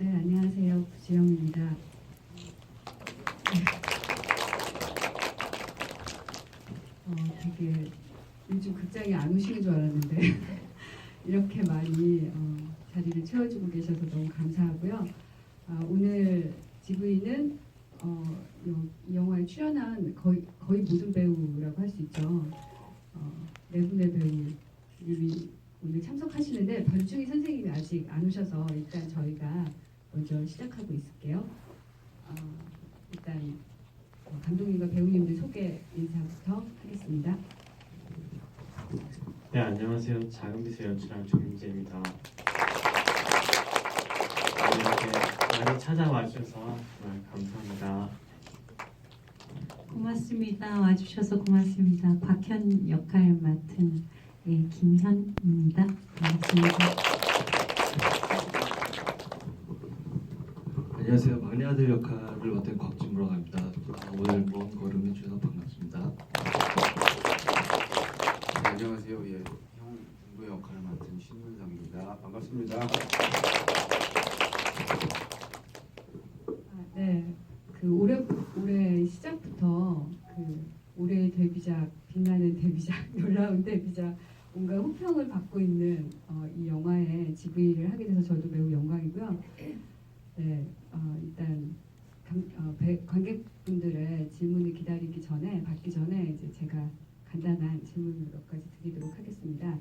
네, 안녕하세요. 부지영입니다. 되게 요즘 극장에 안 오시는 줄 알았는데 이렇게 많이 자리를 채워주고 계셔서 너무 감사하고요. 오늘 GV는 이 영화에 출연한 거의 모든 배우라고 할 수 있죠. 네 분의 배우님이 오늘 참석하시는데 변중희 선생님이 아직 안 오셔서 일단 저희가 먼저 시작하고 있을게요. 일단 감독님과 배우님들 소개 인사부터 하겠습니다. 네, 안녕하세요. 작은 빛을 연출한 조민재입니다. 이렇게 많이 찾아와 주셔서 정말 감사합니다. 고맙습니다. 와주셔서 고맙습니다. 박현 역할 맡은 김현입니다. 반갑습니다. 안녕하세요. 막내 아들 역할을 맡은 곽진무라고 합니다. 오늘 먼 걸음 해주셔서 반갑습니다. 네, 안녕하세요. 형 동구 역할을 맡은 신문상입니다. 반갑습니다. 네, 올해 시작부터 올해의 데뷔작, 빛나는 데뷔작, 놀라운 데뷔작, 뭔가 호평을 받고 있는 이 영화에 GV를 하게 돼서 저도 매우 영광이고요. 네, 일단 관객분들의 질문을 받기 전에 이제 제가 간단한 질문을 몇 가지 드리도록 하겠습니다.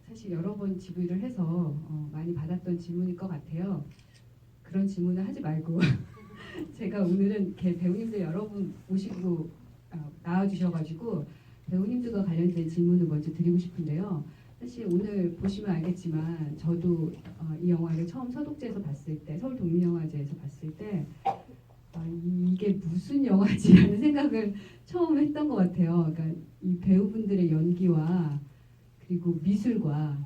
사실 여러 번 GV를 해서 많이 받았던 질문일 것 같아요. 그런 질문을 하지 말고 제가 오늘은 배우님들 여러분 모시고 나와주셔가지고 배우님들과 관련된 질문을 먼저 드리고 싶은데요. 사실 오늘 보시면 알겠지만 저도 이 영화를 처음 서독제에서 봤을 때, 서울독립영화제에서 봤을 때 이게 무슨 영화지라는 생각을 처음 했던 것 같아요. 그러니까 이 배우분들의 연기와 그리고 미술과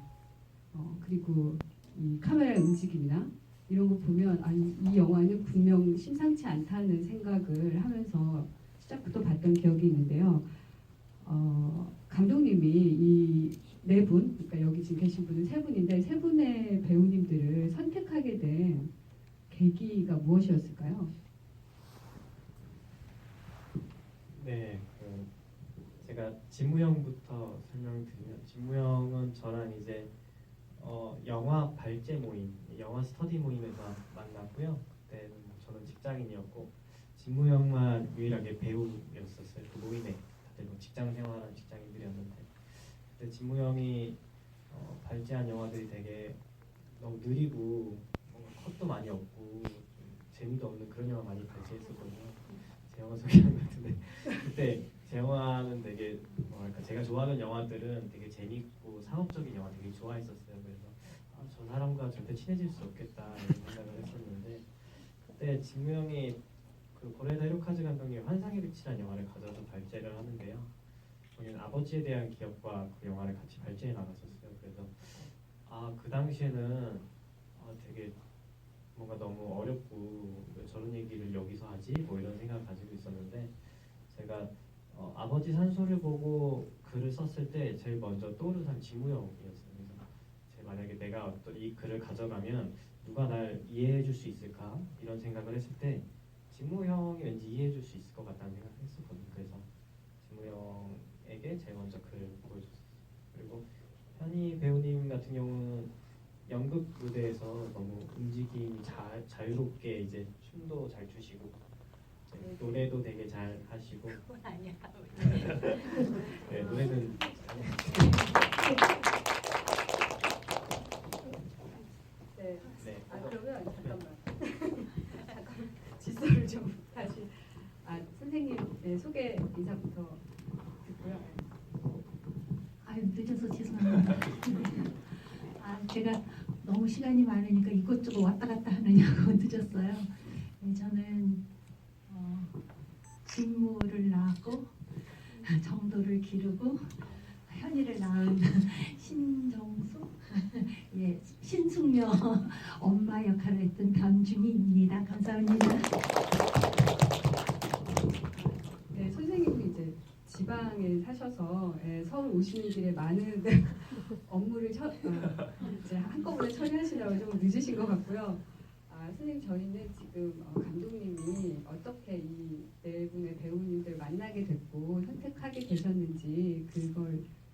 그리고 이 카메라의 움직임이나 이런 거 보면 이 영화는 분명 심상치 않다는 생각을 하면서 시작부터 봤던 기억이 있는데요. 감독님이 이 네 분, 그러니까 여기 지금 계신 분은 세 분인데 세 분의 배우님들을 선택하게 된 계기가 무엇이었을까요? 네, 제가 진무형부터 설명드리면 진무형은 저랑 이제 영화 발제 모임, 영화 스터디 모임에서 만났고요. 그때는 저는 직장인이었고 진무형만 유일하게 배우였었어요. 그 모임에 다들 직장 생활한 직장인들이었는데 그때 진무형이 발제한 영화들이 되게 너무 느리고 뭔가 컷도 많이 없고 좀 재미도 없는 그런 영화 많이 발제했었거든요. 제 영화 소개한 것 같은데 그때 제 영화는 되게 제가 좋아하는 영화들은 되게 재밌고 상업적인 영화 되게 좋아했었어요. 그래서 저 사람과 절대 친해질 수 없겠다 이런 생각을 했었는데 그때 진무형이 그 고레다 히로카즈 감독님 환상의 빛이라는 영화를 가져와서 발제를 하는데요. 저는 아버지에 대한 기억과 그 영화를 같이 발제해 나갔었어요. 그래서 그 당시에는 되게 뭔가 너무 어렵고 왜 저런 얘기를 여기서 하지? 뭐 이런 생각을 가지고 있었는데 제가 아버지 산소를 보고 글을 썼을 때 제일 먼저 떠오르는 사람이 진무형이었어요. 그래서 만약에 내가 어떤 이 글을 가져가면 누가 날 이해해 줄 수 있을까? 이런 생각을 했을 때 진무형이 왠지 이해해 줄 수 있을 것 같다는 생각을 했었거든요. 그래서 진무형에게 제일 먼저 글을 보여줬어요. 그리고 현희 배우님 같은 경우는 연극 무대에서 너무 움직임이 자유롭게 이제 춤도 잘 추시고 노래도 되게 잘 하시고 그건 아니야. 네, 노래는 네. 네. 그러면 잠깐만. 질서를 좀 다시. 선생님 소개 인사부터 듣고요. 늦어서 죄송합니다. 제가 너무 시간이 많으니까 이곳저곳 왔다 갔다 하느냐고 늦었어요. 저는 진무를 낳았고 정도를 기르고 현이를 낳은 신정수, 신숙녀 엄마 역할을 했던 변중희입니다. 감사합니다. 네, 선생님이 이제 지방에 사셔서 서울 오시는 길에 많은 업무를 이제 한꺼번에 처리하시려고 좀 늦으신 것 같고요. 선생님 저희는 지금 감독님이 어떻게 이 네 분의 배우님들 만나게 됐고 선택하게 되셨는지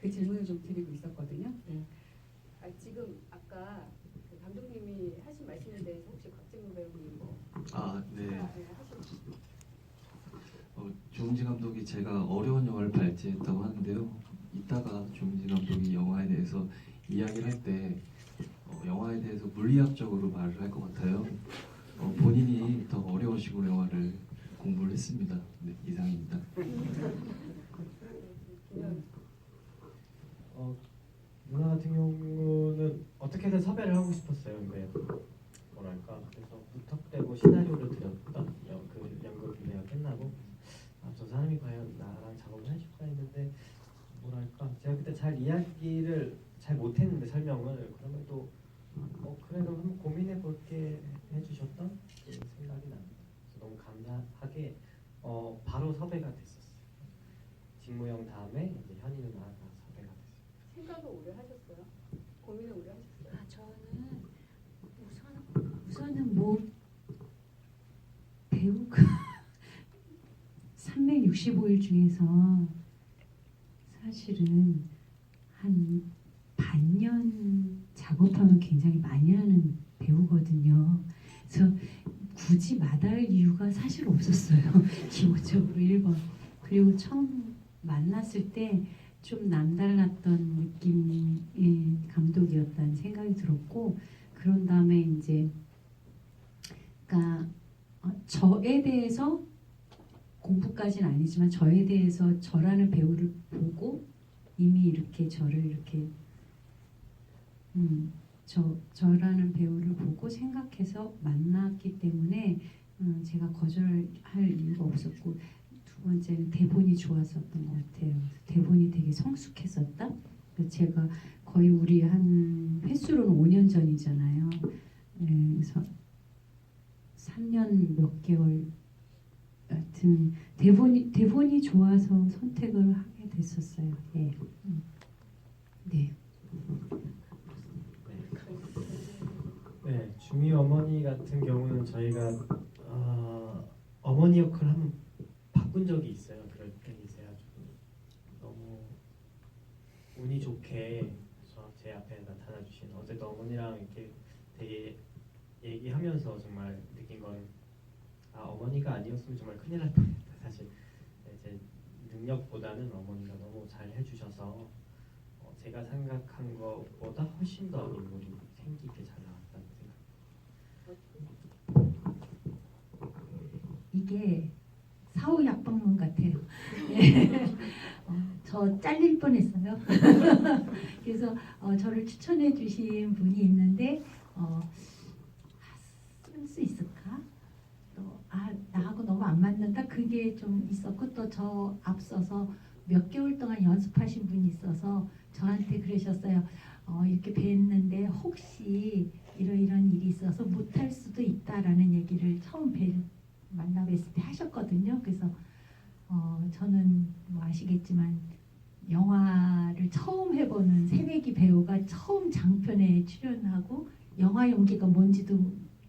그 질문을 좀 드리고 있었거든요. 네. 지금 아까 그 감독님이 하신 말씀에 대해서 혹시 곽진무 배우님 네. 하실 조은지 감독이 제가 어려운 영화를 발제했다고 하는데요. 이따가 조은지 감독이 영화에 대해서 이야기를 할 때 영화에 대해서 물리학적으로 말을 할 것 같아요. 본인이 더 어려운 식으로 영화를 공부를 했습니다. 네, 이상입니다. 누나 같은 경우는 어떻게든 섭외를 하고 싶었어요. 근데 뭐랄까 그래서 무턱대고 시나리오를 드렸던 그 연극 대회가 끝나고 저 사람이 과연 나랑 작업을 해줄까 했는데 뭐랄까 제가 그때 잘 이야기를 잘 못했는데 설명을 그러면 또 그래도 한번 고민해 볼게 해주셨던 그 생각이 납니다. 그래서 너무 감사하게 바로 섭외가 됐었어요. 직무형 다음에 이제 현이 누나가 섭외가 됐어요. 생각을 오래 하셨어요? 고민을 오래 하셨어요? 저는 우선은 뭐 배우가 365일 중에서 사실은 한 반년 작업하면 굉장히 많이 하는 배우거든요. 그래서 굳이 마다할 이유가 사실 없었어요. 기본적으로 1번. 그리고 처음 만났을 때 좀 남달랐던 느낌의 감독이었다는 생각이 들었고, 그런 다음에 이제 그러니까 저에 대해서 공부까지는 아니지만 저에 대해서 저라는 배우를 보고 이미 이렇게 저를 이렇게 저라는 배우를 보고 생각해서 만났기 때문에 제가 거절할 이유가 없었고, 두 번째는 대본이 좋았었던 것 같아요. 대본이 되게 성숙했었다. 제가 거의 우리 한 횟수로는 5년 전이잖아요. 그래서 3년 몇 개월 같은 대본이 좋아서 선택을 하게 됐었어요. 예. 네. 네, 주미 어머니 같은 경우는 저희가 어머니 역할을 한번 바꾼 적이 있어요. 그럴 때 이제 아주 너무 운이 좋게 제 앞에 나타나 주신 어제도 어머니랑 이렇게 되게 얘기하면서 정말 느낀 건 어머니가 아니었으면 정말 큰일 날 뻔했다. 사실 제 능력보다는 어머니가 너무 잘 해주셔서 제가 생각한 것보다 훨씬 더 인물이 생기게 잘 나왔다는 생각. 이게 사후 약방문 같아요. 예. 저 잘릴 뻔했어요. 그래서 저를 추천해 주신 분이 있는데 쓸 수 있을까? 나하고 너무 안 맞는다. 그게 좀 있었고, 또 저 앞서서 몇 개월 동안 연습하신 분이 있어서 저한테 그러셨어요. 이렇게 뵀는데 혹시 이런 일이 있어서 못할 수도 있다라는 얘기를 처음 만나 뵀을 때 하셨거든요. 그래서 저는 뭐 아시겠지만 영화를 처음 해보는 새내기 배우가 처음 장편에 출연하고 영화 연기가 뭔지도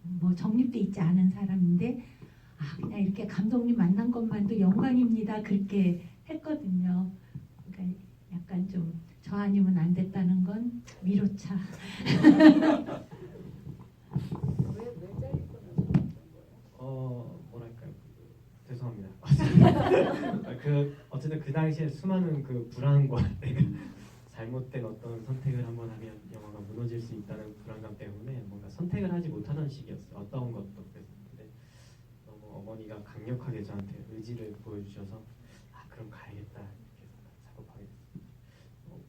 뭐 정립돼 있지 않은 사람인데 그냥 이렇게 감독님 만난 것만도 영광입니다. 그렇게 했거든요. 그러니까 약간 좀 저 아니면 안 됐다는 건 위로차. 왜 잘릴 뻔하셨던 거예요? 뭐랄까요? 죄송합니다. 어쨌든 그 당시에 수많은 그 불안과 내가 잘못된 어떤 선택을 한번 하면 영화가 무너질 수 있다는 불안감 때문에 뭔가 선택을 하지 못하던 시기였어요. 어떤 것도 그랬는데 너무 어머니가 강력하게 저한테 의지를 보여주셔서 그럼 가야겠다 이렇게 해서 작업하게 됐습니다.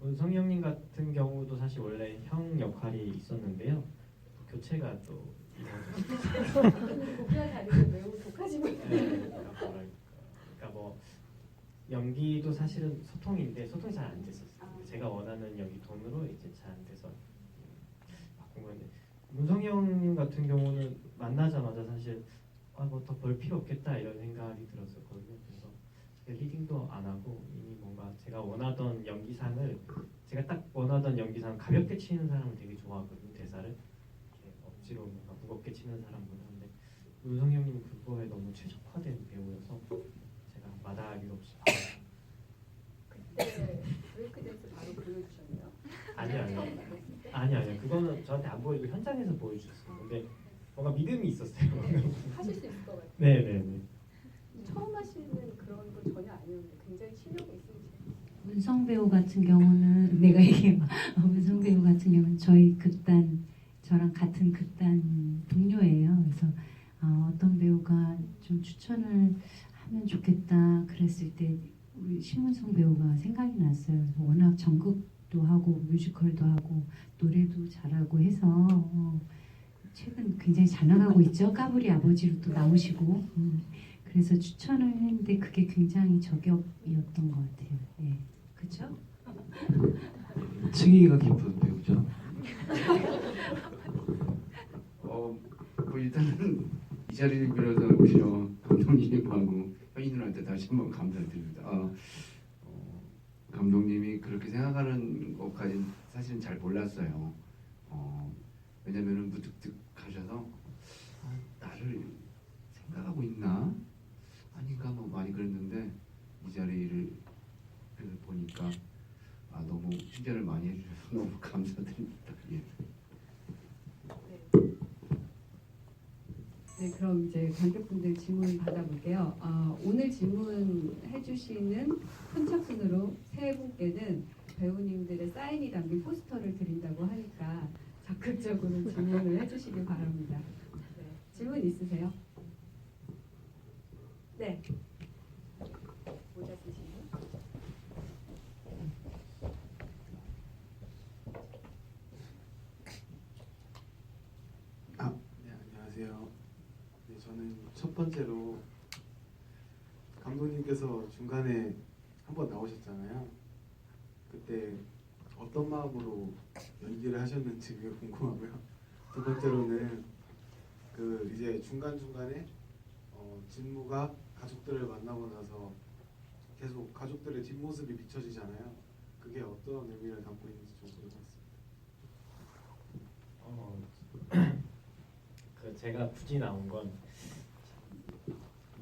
은성이 형님 같은 경우도 사실 원래 형 역할이 있었는데요. 교체가 또 이루어졌어요. 보기와 다르게 매우 독하지만 그러니까 뭐 연기도 사실은 소통인데 소통이 잘 안 됐었어요. 제가 원하는 연기 톤으로 이제 잘 안 돼서 바꾼 건데, 문성이 형님 같은 경우는 만나자마자 사실 뭐 더 볼 필요 없겠다 이런 생각이 들었었거든요. 그래서 리딩도 안 하고 이미 뭔가 제가 원하던 연기상을 제가 딱 원하던 연기상 가볍게 치는 사람을 되게 좋아하거든요. 대사를 이렇게 억지로 뭔가 무겁게 치는 사람보다. 근데 윤성 형님은 그거에 너무 최적화된 배우여서 제가 마다할 일 없이 그때 브레이크 댄스 바로 보여주셨네요. 아니요. 그거는 저한테 안 보이고 현장에서 보여주셨어요. 근데 뭔가 믿음이 있었어요. 하실 수 있을 것 같아요. 네네네. 처음 하시는 그런 거 전혀 아니었는데 굉장히 실력이 있으시죠. 문성 배우 같은 경우는 내가 얘기해봐. 문성 배우 같은 경우는 저희 극단 저랑 같은 극단 동료예요. 그래서 어떤 배우가 좀 추천을 하면 좋겠다 그랬을 때 우리 신문성 배우가 생각이 났어요. 그래서 워낙 전극도 하고 뮤지컬도 하고 노래도 잘하고 해서 최근 굉장히 잘 나가고 있죠. 까불이 아버지로 또 나오시고 그래서 추천을 했는데 그게 굉장히 저격이었던 것 같아요. 예, 그렇죠? 층위가 깊은 배우죠. 뭐 일단은 이 자리를 빌어서 우리 감독님하고 현인들한테 다시 한번 감사드립니다. 감독님이 그렇게 생각하는 것까지는 사실은 잘 몰랐어요. 왜냐면은 무뚝뚝하셔서 나를 생각하고 있나? 아닌가 뭐 많이 그랬는데 이 자리를 보니까 너무 칭찬을 많이 해주셔서 너무 감사드립니다. 예. 네, 그럼 이제 관객분들 질문 받아볼게요. 오늘 질문 해주시는 선착순으로 세 분께는 배우님들의 사인이 담긴 포스터를 드린다고 하니까 적극적으로 질문을 해주시기 바랍니다. 네, 질문 있으세요? 네. 모자 쓰시는? 네, 안녕하세요. 네, 저는 첫 번째로 감독님께서 중간에 한번 나오셨잖아요. 그때 어떤 마음으로 연기를 하셨는지 그게 궁금하고요. 두 번째로는 그 이제 중간중간에 진무가 가족들을 만나고 나서 계속 가족들의 뒷모습이 비춰지잖아요. 그게 어떤 의미를 담고 있는지 좀 궁금했습니다. 그 제가 굳이 나온 건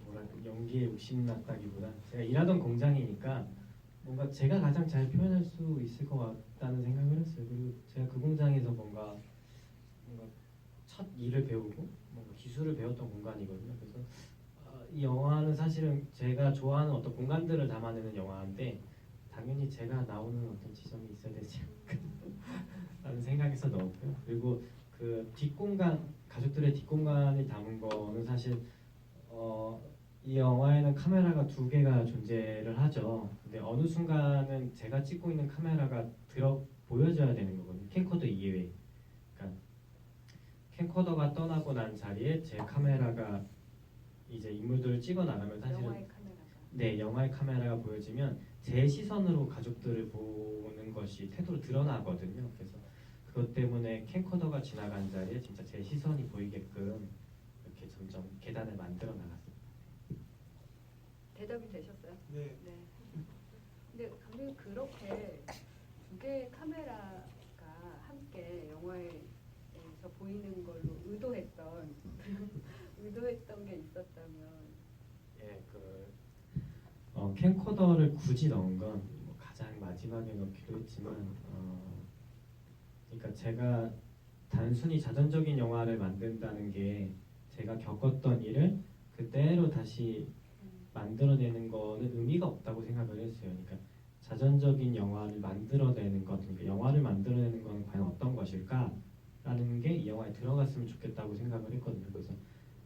뭐랄까 연기에 욕심 났다기보다 제가 일하던 공장이니까 뭔가 제가 가장 잘 표현할 수 있을 것 같다는 생각을 했어요. 그리고 제가 그 공장에서 뭔가 첫 일을 배우고 뭔가 기술을 배웠던 공간이거든요. 그래서 이 영화는 사실은 제가 좋아하는 어떤 공간들을 담아내는 영화인데 당연히 제가 나오는 어떤 지점이 있어야 되지 않을까라는 생각에서 넣었고요. 그리고 그 뒷공간 가족들의 뒷공간을 담은 거는 사실 이 영화에는 카메라가 두 개가 존재를 하죠. 근데 어느 순간은 제가 찍고 있는 카메라가 보여져야 되는 거거든요. 캠코더 이외에. 그러니까 캠코더가 떠나고 난 자리에 제 카메라가 이제 인물들을 찍어 나가면 사실은 영화의 카메라가. 네, 영화의 카메라가 보여지면 제 시선으로 가족들을 보는 것이 태도로 드러나거든요. 그래서 그것 때문에 캠코더가 지나간 자리에 진짜 제 시선이 보이게끔 이렇게 점점 계단을 만들어 나갔습니다. 대답이 되셨어요? 네. 네. 근데 감독님 그렇게 두 개의 카메라가 함께 영화에서 보이는 걸로 의도했던 게 있었다면 예, 캠코더를 굳이 넣은 건 뭐 가장 마지막에 넣기로 했지만, 그러니까 제가 단순히 자전적인 영화를 만든다는 게 제가 겪었던 일을 그대로 다시 만들어내는 거는 의미가 없다고 생각을 했어요. 그러니까 자전적인 영화를 만들어내는 것, 그러니까 영화를 만들어내는 건 과연 어떤 것일까라는 게 이 영화에 들어갔으면 좋겠다고 생각을 했거든요. 그래서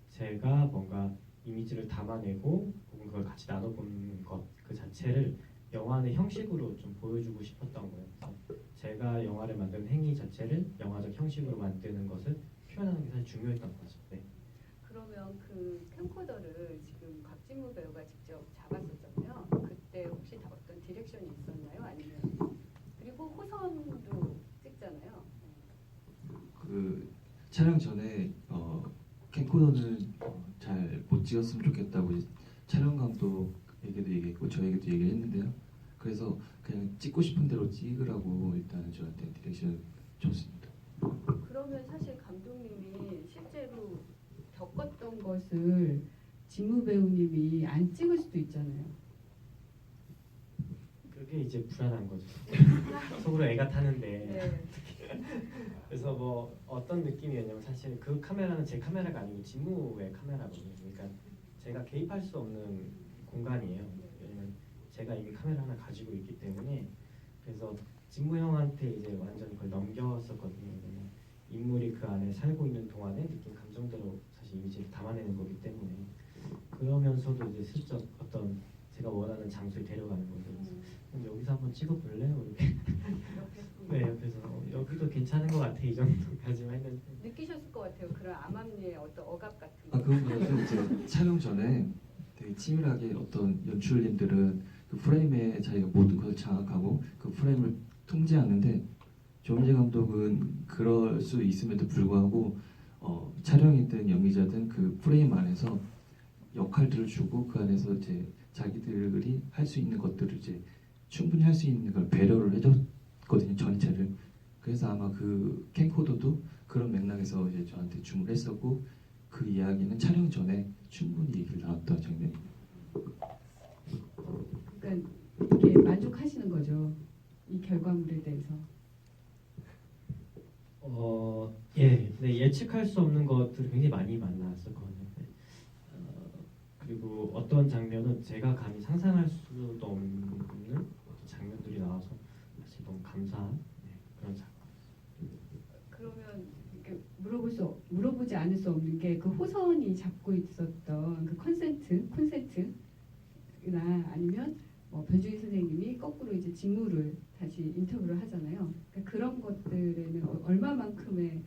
제가 뭔가 이미지를 담아내고 혹은 그걸 같이 나눠보는 것 그 자체를 영화의 형식으로 좀 보여주고 싶었던 거예요. 그래서 제가 영화를 만드는 행위 자체를 영화적 형식으로 만드는 것을 표현하는 게 사실 중요했던 거죠. 네. 그러면 그 캠코더를 지금 곽진무 배우가 직접 잡았었잖아요. 그때 혹시 어떤 디렉션이 있었나요? 아니면 그리고 호선도 찍잖아요. 그 촬영 전에 캠코더는 잘 못 찍었으면 좋겠다고 촬영 감독에게도 얘기했고 저에게도 얘기를 했는데요. 그래서 그냥 찍고 싶은 대로 찍으라고 일단은 저한테 디렉션 줬습니다. 그러면 사실 감독님이 실제로 겪었던 것을 진무 배우님이 안 찍을 수도 있잖아요. 그게 이제 불안한 거죠. 속으로 애가 타는데. 네. 그래서 뭐 어떤 느낌이었냐면 사실 그 카메라는 제 카메라가 아니고 진무의 카메라거든요. 그러니까 제가 개입할 수 없는 공간이에요. 왜냐면 제가 이미 카메라 하나 가지고 있기 때문에. 그래서 진무 형한테 이제 완전히 그걸 넘겼었거든요. 왜냐면 인물이 그 안에 살고 있는 동안에 느낀 감정대로 사실 이미지를 담아내는 거기 때문에. 그러면서도 이제 슬쩍 어떤 제가 원하는 장소에 데려가는 거죠. 그럼 여기서 한번 찍어볼래요? 이렇게. 네, 옆에서 여기도 괜찮은 것 같아 이 정도까지만 했는데. 느끼셨을 것 같아요. 그런 암암리의 어떤 억압 같은 아 그거보다도 이제 촬영 전에 되게 치밀하게 어떤 연출님들은 그 프레임에 자기가 모든 것을 장악하고 그 프레임을 통제하는데 조민재 감독은 그럴 수 있음에도 불구하고 촬영이든 연기자든 그 프레임 안에서 역할들을 주고 그 안에서 이제 자기들이 할 수 있는 것들을 이제 충분히 할 수 있는 걸 배려를 해줬거든요, 전체를. 그래서 아마 그 캠코더도 그런 맥락에서 이제 저한테 주문했었고 그 이야기는 촬영 전에 충분히 얘기를 나눴던 장면입니다. 그러니까 이게 만족하시는 거죠. 이 결과물에 대해서. 예, 네, 예측할 수 없는 것들이 굉장히 많이 만났었거든요. 그리고 어떤 장면은 제가 감히 상상할 수도 없는 장면들이 나와서 사실 너무 감사한 그런 작품. 그러면 이렇게 물어보지 않을 수 없는 게 그 호선이 잡고 있었던 그 콘센트나 아니면 뭐 변주희 선생님이 거꾸로 이제 직무를 다시 인터뷰를 하잖아요. 그러니까 그런 것들에는 얼마만큼의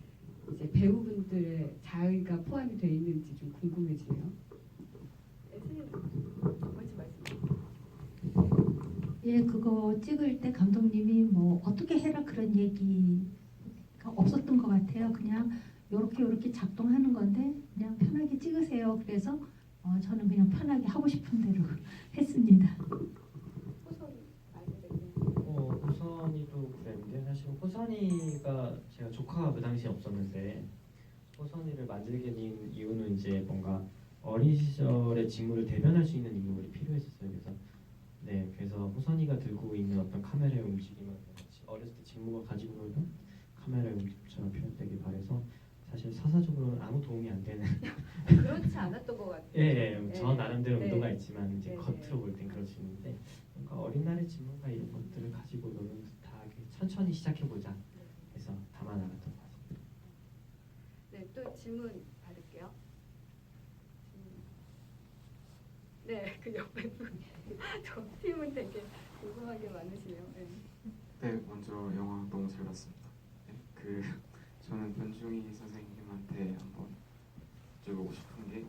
이제 배우분들의 자의가 포함이 되어 있는지 좀 궁금해지네요. 먼저 말씀해. 예, 그거 찍을 때 감독님이 뭐 어떻게 해라 그런 얘기가 없었던 것 같아요. 그냥 요렇게 작동하는 건데 그냥 편하게 찍으세요. 그래서 저는 그냥 편하게 하고 싶은 대로 했습니다. 호선이 말씀드리면 호선이도 그랬는데 사실 호선이가 제가 조카가 그 당시에 없었는데 호선이를 만들게 된 이유는 이제 뭔가 어린 시절의 직무를 대변할 수 있는 인물이 필요했었어요. 그래서 호선이가 들고 있는 어떤 카메라의 움직임을 어렸을 때 직무가 가지고 놀던 카메라의 움직임처럼 표현되길 바래서 사실 사사적으로는 아무 도움이 안 되는 그렇지 않았던 것 같아요. 저 나름대로 네. 의도가 있지만 이제 네, 겉으로 볼 땐 그럴 수 있는데 뭔가 어린 날의 직무가 이런 것들을 가지고 노는 듯하게 천천히 시작해보자 해서 담아나갔던 것 같습니다. 네, 또 질문 받을게요. 네, 그 옆에 분. 저 팀은 되게 궁금한 게 많으시네요. 네. 네, 먼저 영화 너무 잘 봤습니다. 네, 저는 변중희 선생님한테 한번 여쭤보고 싶은 게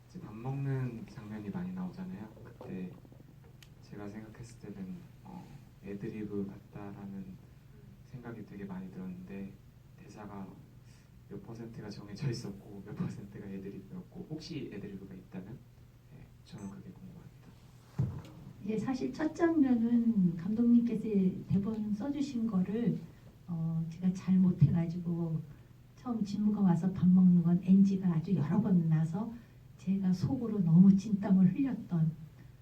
이제 밥 먹는 장면이 많이 나오잖아요. 그때 제가 생각했을 때는 애드리브 같다라는 생각이 되게 많이 들었는데 대사가 몇 퍼센트가 정해져 있었고 몇 퍼센트가 애드리브였고 혹시 애드리브가 있다면 저는 그게 궁금합니다. 예, 사실 첫 장면은 감독님께서 대본 써주신 거를 제가 잘 못해가지고 처음 진무가 와서 밥 먹는 건 NG가 아주 여러 번 나서 제가 속으로 너무 찐땀을 흘렸던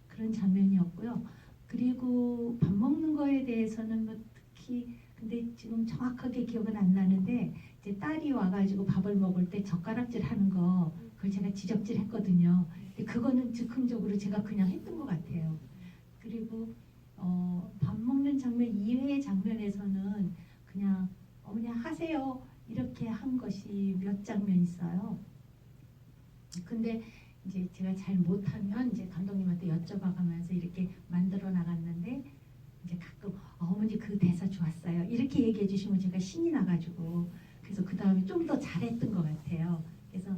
그런 장면이었고요. 그리고 밥 먹는 거에 대해서는 뭐 특히 근데 지금 정확하게 기억은 안 나는데 이제 딸이 와가지고 밥을 먹을 때 젓가락질 하는 거 그걸 제가 지적질했거든요. 근데 그거는 즉흥적으로 제가 그냥 했던 것 같아요. 그리고 밥 먹는 장면 이외의 장면에서는 그냥 어머니 하세요 이렇게 한 것이 몇 장면 있어요. 근데 이제 제가 잘 못하면 이제 감독님한테 여쭤봐가면서 이렇게 만들어 나갔는데 이제 가끔 어머니 그 대사 좋았어요 이렇게 얘기해 주시면 제가 신이 나가지고 그래서 그 다음에 좀 더 잘했던 것 같아요. 그래서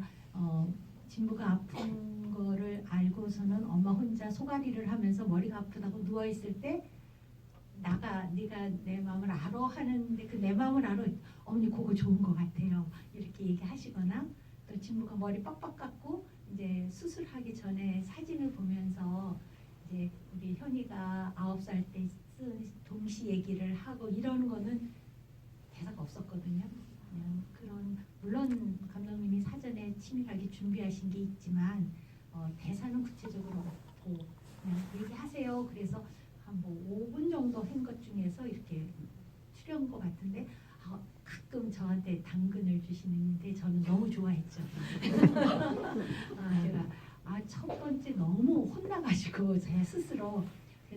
진무가 아픈 거를 알고서는 엄마 혼자 소가리를 하면서 머리가 아프다고 누워 있을 때 네가 내 마음을 알아 하는데 그 내 마음을 알아 어머니 그거 좋은 것 같아요 이렇게 얘기하시거나 또 진무가 머리 빡빡 깎고 이제 수술하기 전에 사진을 보면서 이제 이제 우리 현이가 9살 때 쓴 동시 얘기를 하고 이런 거는 대사가 없었거든요. 그냥 그런 물론 감독님이 사전에 치밀하게 준비하신 게 있지만 대사는 구체적으로 없고 그냥 얘기하세요. 그래서 한 뭐 5분 정도 한 것 중에서 이렇게 추려온 것 같은데 가끔 저한테 당근을 주시는데 저는 너무 좋아했죠. 제가 첫 번째 너무 혼나가지고 제 스스로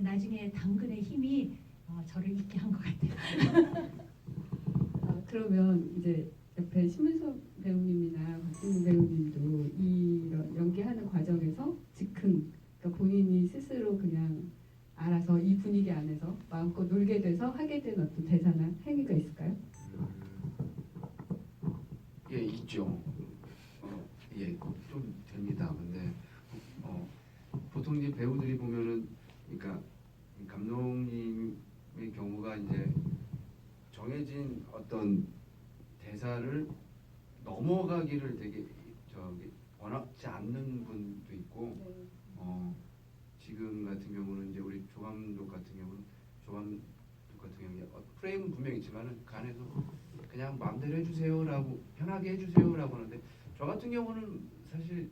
나중에 당근의 힘이 저를 잊게 한 것 같아요. 그러면 이제 옆에 신문석 배우님이나 박진우 배우님도 이런 연기하는 과정에서 즉흥, 그러니까 본인이 스스로 그냥 알아서 이 분위기 안에서 마음껏 놀게 돼서 하게 된 어떤 대사나 행위가 있을까요? 예, 있죠. 예, 좀 됩니다. 근데 보통 이제 배우들이 보면은, 그러니까 감독님의 경우가 이제 정해진 어떤 대사를 넘어가기를 되게 원하지 않는 분도 있고, 지금 같은 경우는 이제 우리 조 감독 같은 경우는 프레임은 분명히 있지만은 그 안에서 그냥 마음대로 해주세요라고, 편하게 해주세요라고 하는데, 저 같은 경우는 사실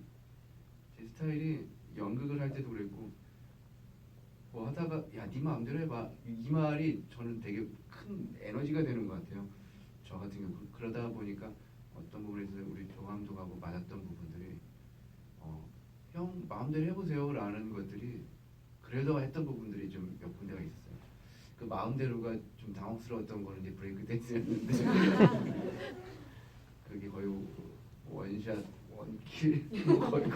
제 스타일이 연극을 할 때도 그랬고 뭐 하다가 야 네 마음대로 해봐, 이 말이 저는 되게 큰 에너지가 되는 것 같아요. 저 같은 경우 그러다 보니까 어떤 부분에서 우리 조 감독하고 맞았던 부분들이 형 마음대로 해보세요라는 것들이 그래도 했던 부분들이 좀 몇 군데가 있었어요. 그 마음대로가 좀 당혹스러웠던 거는 이제 브레이크 댄스였는데 그게 거의 원샷 원킬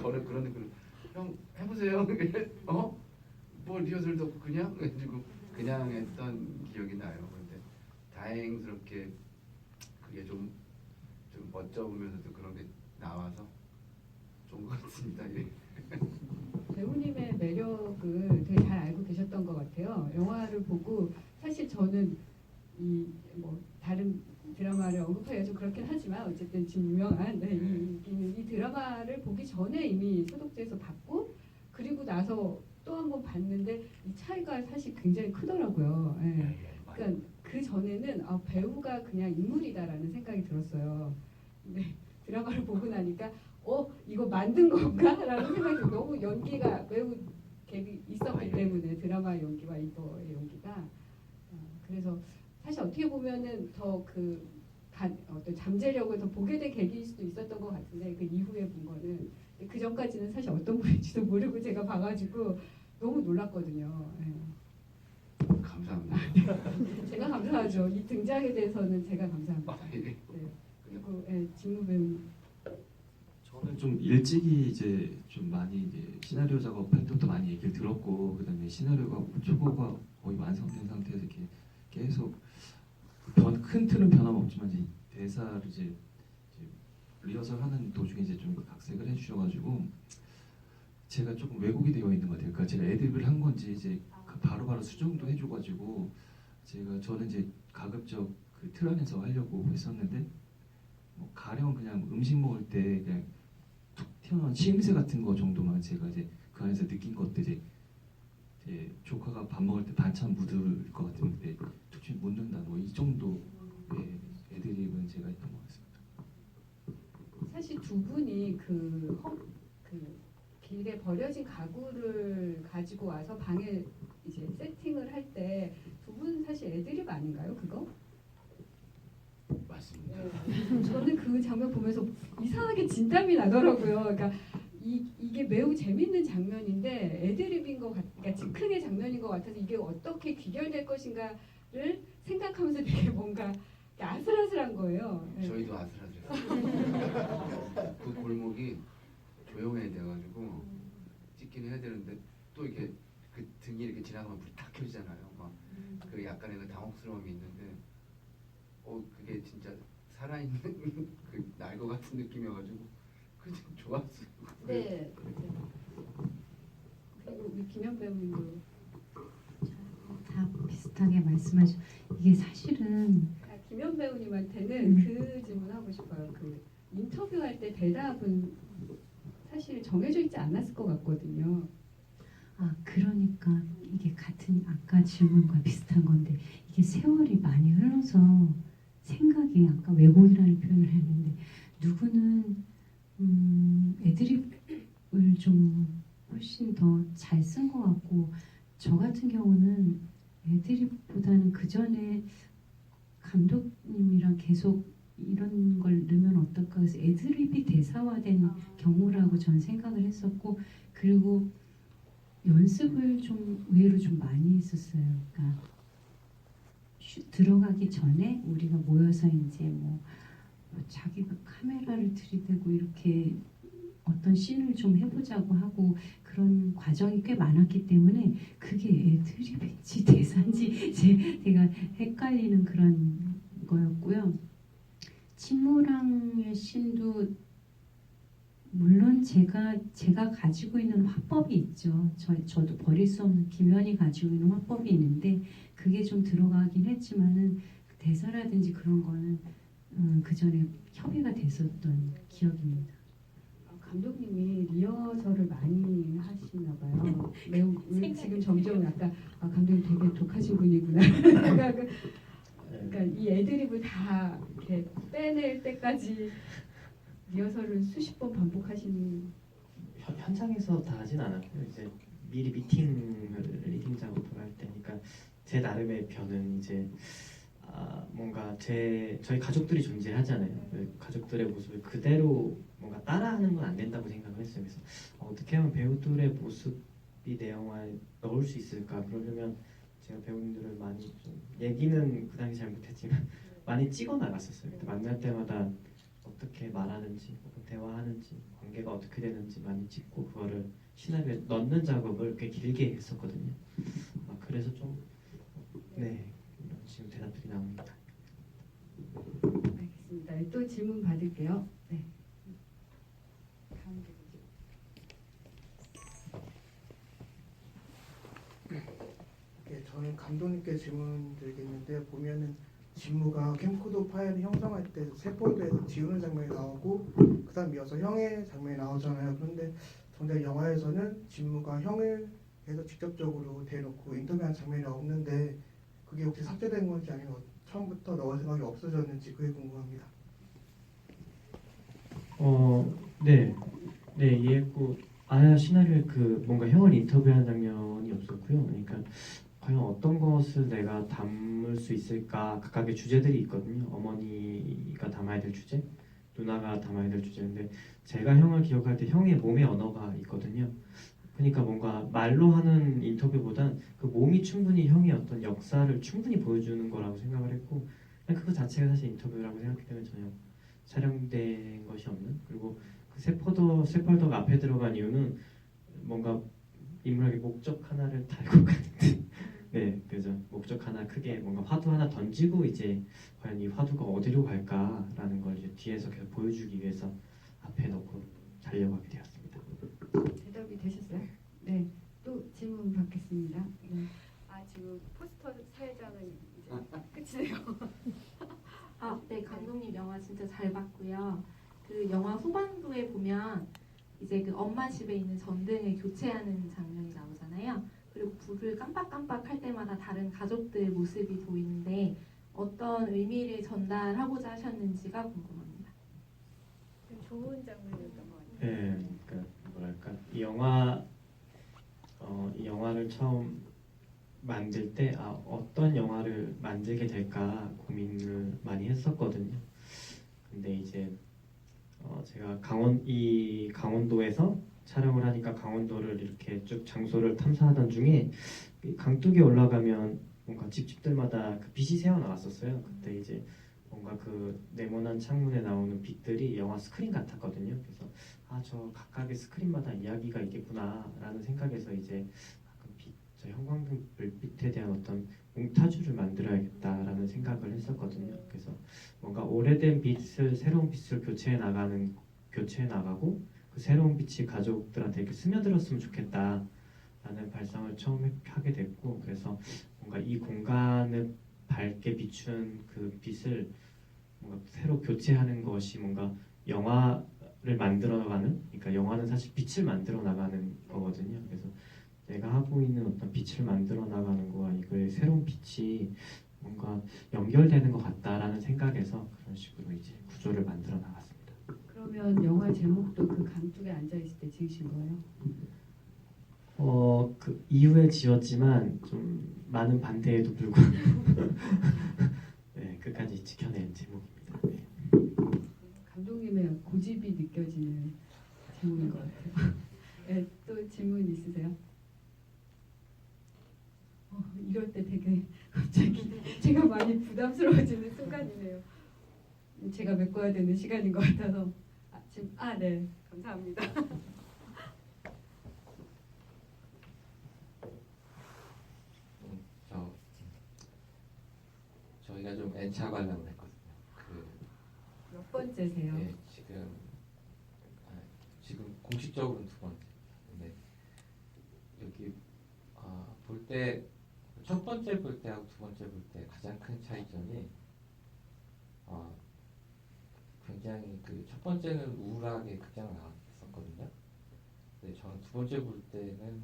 거의 그런 느낌. 형 해보세요. 뭐 리허설도 없고 그냥 해가지고 그냥 했던 기억이 나요. 근데 다행스럽게 그게 좀 멋져 보면서도 그런 게 나와서 좋은 것 같습니다. 예. 배우님의 매력을 되게 잘 알고 계셨던 것 같아요. 영화를 보고 사실 저는 이 뭐 다른 드라마를 언급하기가 좀 그렇긴 하지만 어쨌든 지금 유명한 이 드라마를 보기 전에 이미 소독제에서 봤고 그리고 나서 또 한 번 봤는데 이 차이가 사실 굉장히 크더라고요. 예. 그러니까 그 전에는 배우가 그냥 인물이다라는 생각이 들었어요. 근데 드라마를 보고 나니까 이거 만든 건가라는 생각이 들어요. 너무 연기가 매우 갭이 있었기 때문에 드라마 연기와 이거의 연기가 그래서 사실 어떻게 보면은 더 어떤 잠재력을 더 보게 된 계기일 수도 있었던 것 같은데 그 이후에 본 거는 그 전까지는 사실 어떤 분인지도 모르고 제가 봐가지고 너무 놀랐거든요. 예. 감사합니다. 제가 감사하죠. 이 등장에 대해서는 제가 감사합니다. 예. 네. 그리고 진우 배우님. 저는 좀 일찍이 이제 좀 많이 이제 시나리오 작업할 때부터 많이 얘기를 들었고 그다음에 시나리오가 초고가 거의 완성된 상태에서 이렇게 계속 큰 틀은 변함없지만 이제 대사를 이제 리허설 하는 도중에 이제 좀 각색을 해주셔가지고 제가 조금 왜곡이 되어 있는 것 같아요. 그러니까 제가 애드립을 한 건지 이제 바로바로 수정도 해줘가지고 저는 이제 가급적 그 틀 안에서 하려고 했었는데 뭐 가령 그냥 음식 먹을 때 그냥 툭 튀어나온 치임새 같은 거 정도만 제가 이제 그 안에서 느낀 것들 이제 조카가 밥 먹을 때 반찬 묻을 것 같은데 툭 치면 묻는다 뭐 이 정도 애드립은 제가 했던 것 같습니다. 사실 두 분이 그 길에 버려진 가구를 가지고 와서 방에 이제 세팅을 할 때 두 분 사실 애드립 아닌가요? 그거? 맞습니다. 네. 저는 그 장면 보면서 이상하게 진땀이 나더라고요. 그러니까 이게 매우 재밌는 장면인데 애드립인 것 그러니까 즉흥의 장면인 것 같아서 이게 어떻게 귀결될 것인가를 생각하면서 되게 뭔가 아슬아슬한 거예요. 네. 저희도 아슬아슬해요. 그 골목이 조용해야 돼가지고 찍긴 해야 되는데 또 이렇게 그 등이 이렇게 지나가면 불이 탁 켜지잖아요. 막 그 약간의 그 당혹스러움이 있는데 그게 진짜 살아있는 그 날 것 같은 느낌이어가지고 그게 좀 좋았어요. 네. 그리고 우리 김현 배우님도 다 비슷하게 말씀하죠. 이게 사실은 김현 배우님한테는 그 질문하고 싶어요. 그 인터뷰할 때 대답은 사실 정해져 있지 않았을 것 같거든요. 그러니까 이게 같은 아까 질문과 비슷한 건데 이게 세월이 많이 흘러서 생각이 아까 왜곡이라는 표현을 했는데 누구는 애드립을 좀 훨씬 더 잘 쓴 것 같고 저 같은 경우는 애드립보다는 그 전에 감독님이랑 계속 이런 걸 넣으면 어떨까 해서 애드립이 대사화된 경우라고 전 생각을 했었고 그리고 연습을 좀 의외로 좀 많이 했었어요. 그러니까 들어가기 전에 우리가 모여서 이제 뭐 자기가 카메라를 들이대고 이렇게 어떤 씬을 좀 해보자고 하고 그런 과정이 꽤 많았기 때문에 그게 애드립인지 대사인지 제가 헷갈리는 그런 거였고요. 친무랑의 씬도 물론 제가 가지고 있는 화법이 있죠. 저도 버릴 수 없는 김연이 가지고 있는 화법이 있는데 그게 좀 들어가긴 했지만은 대사라든지 그런 거는 그 전에 협의가 됐었던 기억입니다. 감독님이 리허설을 많이 하시나 봐요. 매우 지금 점점 약간 감독님 되게 독하신 분이구나 생각을. 그러니까 이 애드립을 다 이렇게 빼낼 때까지 리허설을 수십 번 반복하시는. 현장에서 다 하진 않았고요. 이제 미리 리딩 작업을 할 때니까 제 나름의 변은 이제 뭔가 저희 가족들이 존재하잖아요. 그 가족들의 모습을 그대로 뭔가 따라하는 건 안 된다고 생각을 했어요. 그래서 어떻게 하면 배우들의 모습이 내 영화에 넣을 수 있을까? 그러려면 제가 배우님들을 많이 좀 얘기는 그 당시 잘 못했지만 많이 찍어 나갔었어요. 만날 때마다 어떻게 말하는지, 혹은 대화하는지, 관계가 어떻게 되는지 많이 찍고 그거를 시나리오에 넣는 작업을 꽤 길게 했었거든요. 그래서 좀 이런 지금 대답들이 나옵니다. 알겠습니다. 또 질문 받을게요. 네. 가운데 보죠. 네, 저는 감독님께 질문 드리겠는데 보면은 진무가 캠코더 파일을 형성할 때 새 폴더에서 지우는 장면이 나오고 그 다음 이어서 형의 장면이 나오잖아요. 그런데 정작 영화에서는 진무가 형을 해서 직접적으로 대놓고 인터뷰하는 장면이 없는데 그게 혹시 삭제된 건지 아니면 처음부터 넣을 생각이 없어졌는지 그게 궁금합니다. 네, 이해했고 시나리오에 그 뭔가 형을 인터뷰하는 장면이 없었고요. 그러니까 과연 어떤 것을 내가 담을 수 있을까 각각의 주제들이 있거든요. 어머니가 담아야 될 주제, 누나가 담아야 될 주제인데 제가 형을 기억할 때 형의 몸의 언어가 있거든요. 그러니까 뭔가 말로 하는 인터뷰보단 그 몸이 충분히 형의 어떤 역사를 충분히 보여주는 거라고 생각을 했고 그냥 그거 자체가 사실 인터뷰라고 생각했기 때문에 전혀 촬영된 것이 없는 그리고 그 새 폴더가 앞에 들어간 이유는 뭔가 인물에게 목적 하나를 달고 가는데 네, 그죠. 목적 하나 크게 뭔가 화두 하나 던지고 이제 과연 이 화두가 어디로 갈까라는 걸 이제 뒤에서 계속 보여주기 위해서 앞에 놓고 달려가게 되었습니다. 대답이 되셨어요? 네. 또 질문 받겠습니다. 네. 지금 포스터 사회자는 이제 끝이네요. 네, 감독님 영화 진짜 잘 봤고요. 그 영화 후반부에 보면 이제 그 엄마 집에 있는 전등을 교체하는 장면이 나오잖아요. 그리고 불을 깜빡깜빡 할 때마다 다른 가족들의 모습이 보이는데 어떤 의미를 전달하고자 하셨는지가 궁금합니다. 좋은 장면이었던 것 같아요. 네, 그러니까 뭐랄까 이 영화를 처음 만들 때 어떤 영화를 만들게 될까 고민을 많이 했었거든요. 근데 이제 제가 강원도에서 촬영을 하니까 강원도를 이렇게 쭉 장소를 탐사하던 중에 강둑에 올라가면 뭔가 집집들마다 그 빛이 새어 나왔었어요. 그때 이제 뭔가 그 네모난 창문에 나오는 빛들이 영화 스크린 같았거든요. 그래서 저 각각의 스크린마다 이야기가 있겠구나라는 생각에서 이제 저 형광등 불빛에 대한 어떤 몽타주를 만들어야겠다라는 생각을 했었거든요. 그래서 뭔가 오래된 빛을 새로운 빛을 교체해 나가고 그 새로운 빛이 가족들한테 이렇게 스며들었으면 좋겠다라는 발상을 처음 하게 됐고 그래서 뭔가 이 공간을 밝게 비춘 그 빛을 뭔가 새로 교체하는 것이 뭔가 영화를 만들어가는 그러니까 영화는 사실 빛을 만들어 나가는 거거든요. 그래서 내가 하고 있는 어떤 빛을 만들어 나가는 거와 이거의 새로운 빛이 뭔가 연결되는 것 같다라는 생각에서 그런 식으로 이제 구조를 만들어 나갔습니다. 그러면 영화 제목도 그 강둑에 앉아 있을 때 지으신 거예요? 그 이후에 지었지만 좀 많은 반대에도 불구하고 네, 끝까지 지켜낸 제목입니다. 네. 감독님의 고집이 느껴지는 질문인 것 같아요. 네, 또 질문 있으세요? 이럴 때 되게 갑자기 제가 많이 부담스러워지는 순간이네요. 제가 메꿔야 되는 시간인 것 같아서 네, 감사합니다. 저희가 좀 N차 관람을 했거든요. 몇 번째세요? 네, 지금 공식적으로는 두 번째. 근데 여기 볼 때 첫 번째 볼 때하고 두 번째 볼 때 가장 큰 차이점이 굉장히 그 첫 번째는 우울하게 극장을 나왔었거든요. 근데 저는 두 번째 볼 때는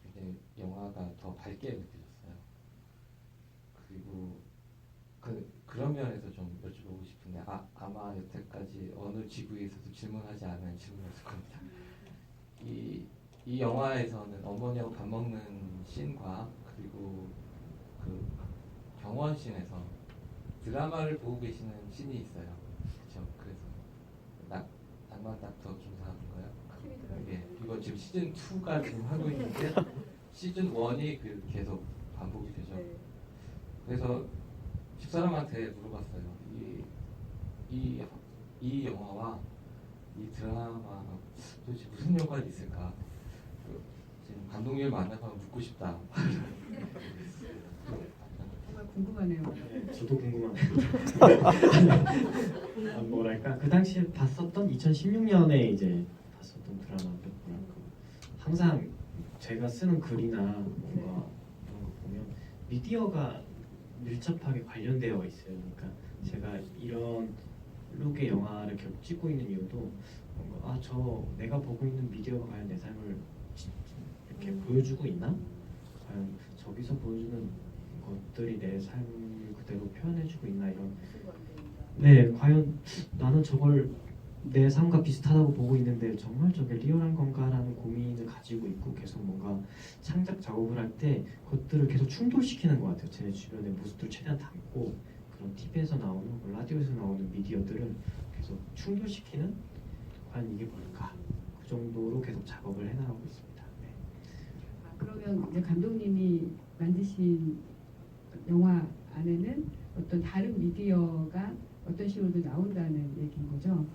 굉장히 영화가 더 밝게 느껴졌어요. 그리고 그런 면에서 좀 여쭤보고 싶은데 아마 여태까지 어느 지구에서도 질문하지 않은 질문이었을 겁니다. 이 영화에서는 어머니하고 밥 먹는 씬과 그리고 그 경원 씬에서 드라마를 보고 계시는 씬이 있어요. 그렇죠? 그래서 낭만 닥터 김사한가요? 예, 이거 지금 시즌 2가 지금 하고 있는데 시즌 1이 계속 반복이 되죠. 그래서 집사람한테 물어봤어요. 이 영화와 이 드라마가 도대체 무슨 연관이 있을까? 지금 감독님을 만나서 묻고 싶다. 정말 궁금하네요. 네, 저도 궁금합니다. 뭐랄까 그 당시에 봤었던 2016년에 이제 봤었던 드라마인데 뭐랄까 항상 제가 쓰는 글이나 뭔가 이런 거 보면 미디어가 밀접하게 관련되어 있어요. 그러니까 제가 이런 룩의 영화를 결국 찍고 있는 이유도 뭔가 저 내가 보고 있는 미디어가 과연 내 삶을 이렇게 보여주고 있나? 과연 저기서 보여주는 것들이 내 삶을 그대로 표현해주고 있나 이런. 네, 과연 나는 저걸 내 삶과 비슷하다고 보고 있는데 정말 저게 리얼한 건가라는 고민을 가지고 있고 계속 뭔가 창작 작업을 할 때 그것들을 계속 충돌시키는 것 같아요. 제 주변의 모습들을 최대한 담고 그런 TV에서 나오는 라디오에서 나오는 미디어들을 계속 충돌시키는 과연 이게 뭘까? 그 정도로 계속 작업을 해나가고 있습니다. 네. 그러면 이제 감독님이 만드신 영화 안에는 어떤 다른 미디어가 어떤 식으로도 나온다는 얘기인 거죠?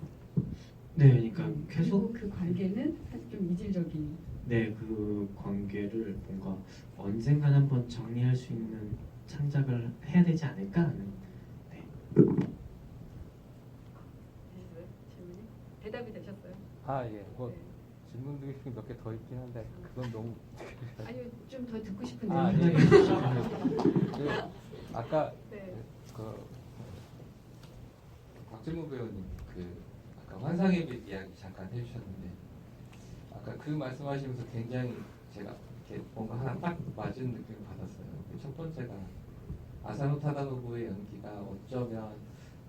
네, 그러니까 계속 그리고 그 관계는 사실 좀 이질적인. 네, 그 관계를 뭔가 언젠간 한번 정리할 수 있는 창작을 해야 되지 않을까 하는. 네. 되셨어요? 질문이? 대답이 되셨어요? 예. 질문 드리고 싶은 몇 개 더 있긴 한데 그건 너무 아니요, 좀 더 듣고 싶은데요. 아까 네. 박진무 배우님 아까 환상의 빛 이야기 잠깐 해주셨는데 아까 그 말씀하시면서 굉장히 제가 이렇게 뭔가 하나 딱 맞은 느낌을 받았어요. 첫 번째가 아사노 타다노부의 연기가 어쩌면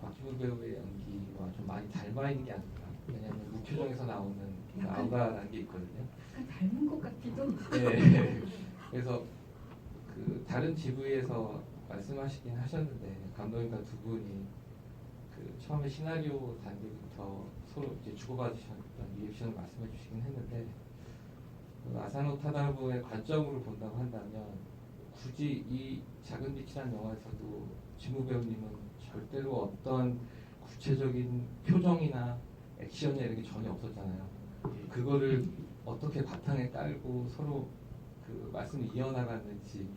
박진무 배우의 연기와 좀 많이 닮아 있는 게 아닐까. 왜냐하면 무표정에서 나오는 아우라라는 게 있거든요. 약간 닮은 것 같기도. 네. 그래서 그 다른 GV에서 말씀하시긴 하셨는데 감독님과 두 분이 처음에 시나리오 단계부터 서로 이제 주고받으셨던 리액션을 말씀해 주시긴 했는데 아사노 타다노부의 관점으로 본다고 한다면 굳이 이 작은 빛이라는 영화에서도 진무 배우님은 절대로 어떤 구체적인 표정이나 액션이나 이런 게 전혀 없었잖아요. 그거를 어떻게 바탕에 깔고 서로 그 말씀을 이어나갔는지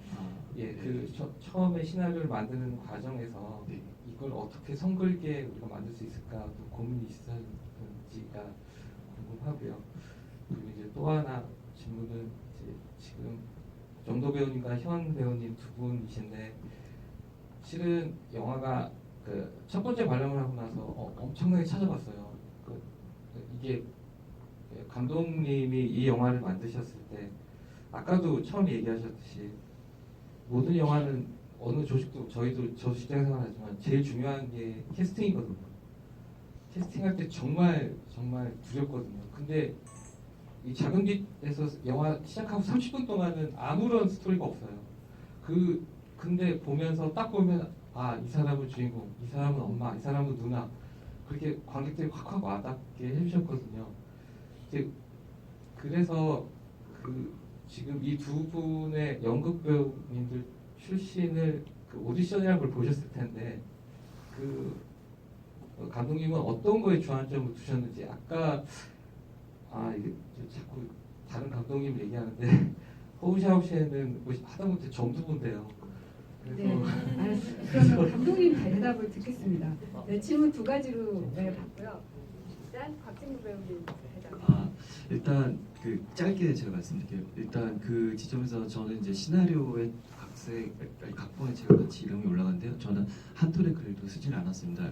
처음에 시나리오를 만드는 과정에서 이걸 어떻게 성글게 우리가 만들 수 있을까 또 고민이 있었는지가 궁금하고요. 그리고 이제 또 하나 질문은 이제 지금 정도 배우님과 현 배우님 두 분이신데 실은 영화가 첫 번째 관람을 하고 나서 엄청나게 찾아봤어요. 이게 감독님이 이 영화를 만드셨을 때 아까도 처음에 얘기하셨듯이 모든 영화는 어느 조직도 저도 직장 생활하지만 제일 중요한 게 캐스팅이거든요. 캐스팅할 때 정말 두렵거든요. 근데 이 작은 빛에서 영화 시작하고 30분 동안은 아무런 스토리가 없어요. 근데 보면서 딱 보면 아, 이 사람은 주인공, 이 사람은 엄마, 이 사람은 누나, 그렇게 관객들이 확 와닿게 해주셨거든요. 이제 그래서 지금 이 두 분의 연극 배우님들 출신을 오디션이라는 걸 보셨을 텐데 감독님은 어떤 거에 주안점을 두셨는지 아까 이게 자꾸 다른 감독님 얘기하는데 호우샤오시에는 하다못해 점수본대요. 네, 알았습니다. 그러면 감독님 대답을 듣겠습니다. 네, 질문 두 가지로 봤고요. 일단 곽진구 배우님 대답. 일단 짧게 제가 말씀드릴게요. 일단 그 지점에서 저는 이제 시나리오의 각본에 제가 같이 이름이 올라갔는데요. 저는 한 톨의 글도 쓰진 않았습니다.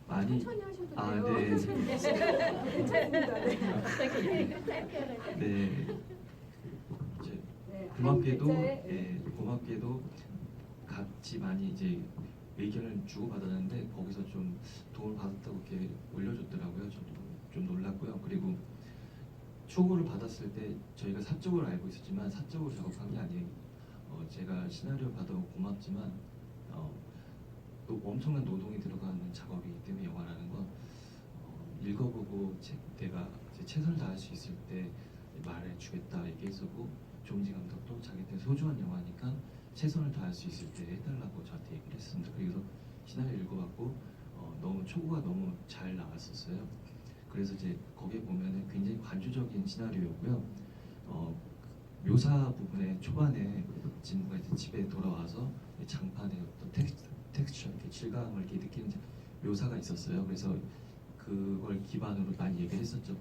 많이 천천히 하셔도 돼요. 네. 괜찮습니다. 네. 이제 네, 고맙게도 네. 고맙게도 같이 많이 이제 의견을 주고 받았는데 거기서 좀 도움을 받았다고 이렇게 올려줬더라고요. 저도 좀 놀랐고요. 그리고 초고를 받았을 때 저희가 사적으로 알고 있었지만 사적으로 작업한 게 아니에요. 제가 시나리오 받아서 고맙지만 또 엄청난 노동이 들어가는 작업이기 때문에 영화라는 건 읽어보고 내가 이제 최선을 다할 수 있을 때 말해주겠다 얘기했었고 조은지 감독도 자기한테 소중한 영화니까 최선을 다할 수 있을 때 해달라고 저한테 얘기를 했습니다. 그래서 시나리오 읽어봤고 너무 초고가 너무 잘 나왔었어요. 그래서 이제 거기에 보면은 굉장히 관조적인 시나리오고요. 묘사 부분에 초반에 진무가 이제 집에 돌아와서 장판에 어떤 텍스처, 이렇게 질감을 이렇게 느끼는 묘사가 있었어요. 그래서 그걸 기반으로 많이 얘기를 했었죠.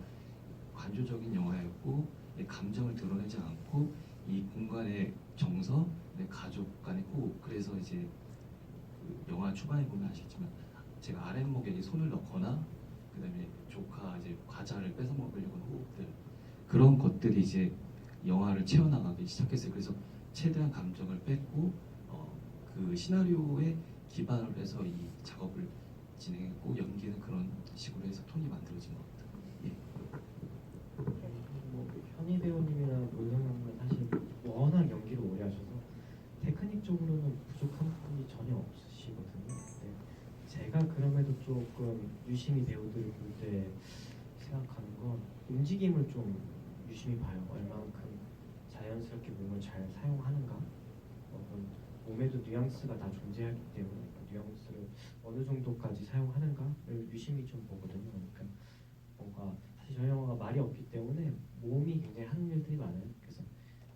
관조적인 영화였고 감정을 드러내지 않고 이 공간의 정서, 가족 간의 호흡. 그래서 이제 영화 초반에 보면 아시겠지만 제가 아랫목에 손을 넣거나 그다음에 조카 이제 과자를 뺏어 먹으려고 하는 호흡들, 그런 것들이 이제 영화를 채워나가기 시작했어요. 그래서 최대한 감정을 뺐고 그 시나리오에 기반을 해서 이 작업을 진행했고 연기는 그런 식으로 해서 톤이 만들어진 것 같아요. 예. 현희 배우님이나 문성영은 사실 워낙 연기를 오래 하셔서 테크닉적으로는 부족한 부분이 전혀 없으시거든요. 근데 제가 그럼에도 조금 유심히 배우들을 볼 때 생각하는 건 움직임을 좀 유심히 봐요. 얼만큼 자연스럽게 몸을 잘 사용하는가. 어떤 몸에도 뉘앙스가 다 존재하기 때문에 뉘앙스를 어느 정도까지 사용하는가를 유심히 좀 보거든요. 그러니까 뭔가 사실 저희 영화가 말이 없기 때문에 몸이 굉장히 하는 일들이 많아요. 그래서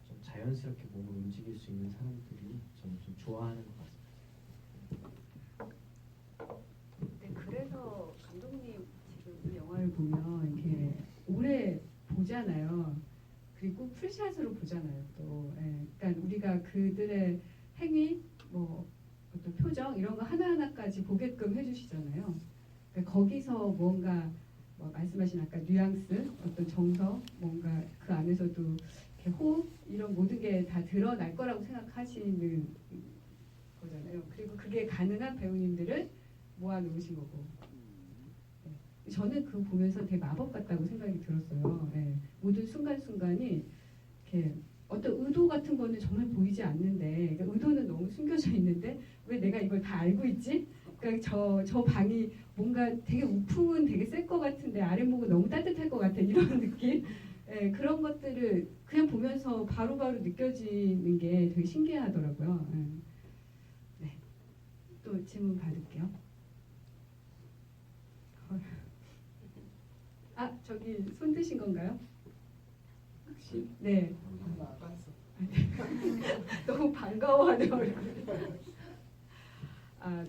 좀 자연스럽게 몸을 움직일 수 있는 사람들이 저는 좀 좋아하는 것 같습니다. 네, 그래서 감독님 지금 이 영화를 보면 이렇게 오래 보잖아요. 그리고 풀샷으로 보잖아요. 또, 그러니까 우리가 그들의 행위, 뭐 어떤 표정 이런 거 하나하나까지 보게끔 해주시잖아요. 그러니까 거기서 뭔가 말씀하신 아까 뉘앙스, 어떤 정서, 뭔가 그 안에서도 이렇게 호흡 이런 모든 게 다 드러날 거라고 생각하시는 거잖아요. 그리고 그게 가능한 배우님들을 모아놓으신 거고. 네. 저는 그거 보면서 되게 마법 같다고 생각이 들었어요. 네. 모든 순간순간이 이렇게 어떤 의도 같은 거는 정말 보이지 않는데, 그러니까 의도는 너무 숨겨져 있는데 왜 내가 이걸 다 알고 있지? 그러니까 저 방이 뭔가 되게 우풍은 되게 셀 것 같은데 아랫목은 너무 따뜻할 것 같아, 이런 느낌. 네, 그런 것들을 그냥 보면서 바로바로 느껴지는 게 되게 신기하더라고요. 네. 또 질문 받을게요. 저기 손 드신 건가요? 혹시? 네. 너무 반가워하는 얼굴.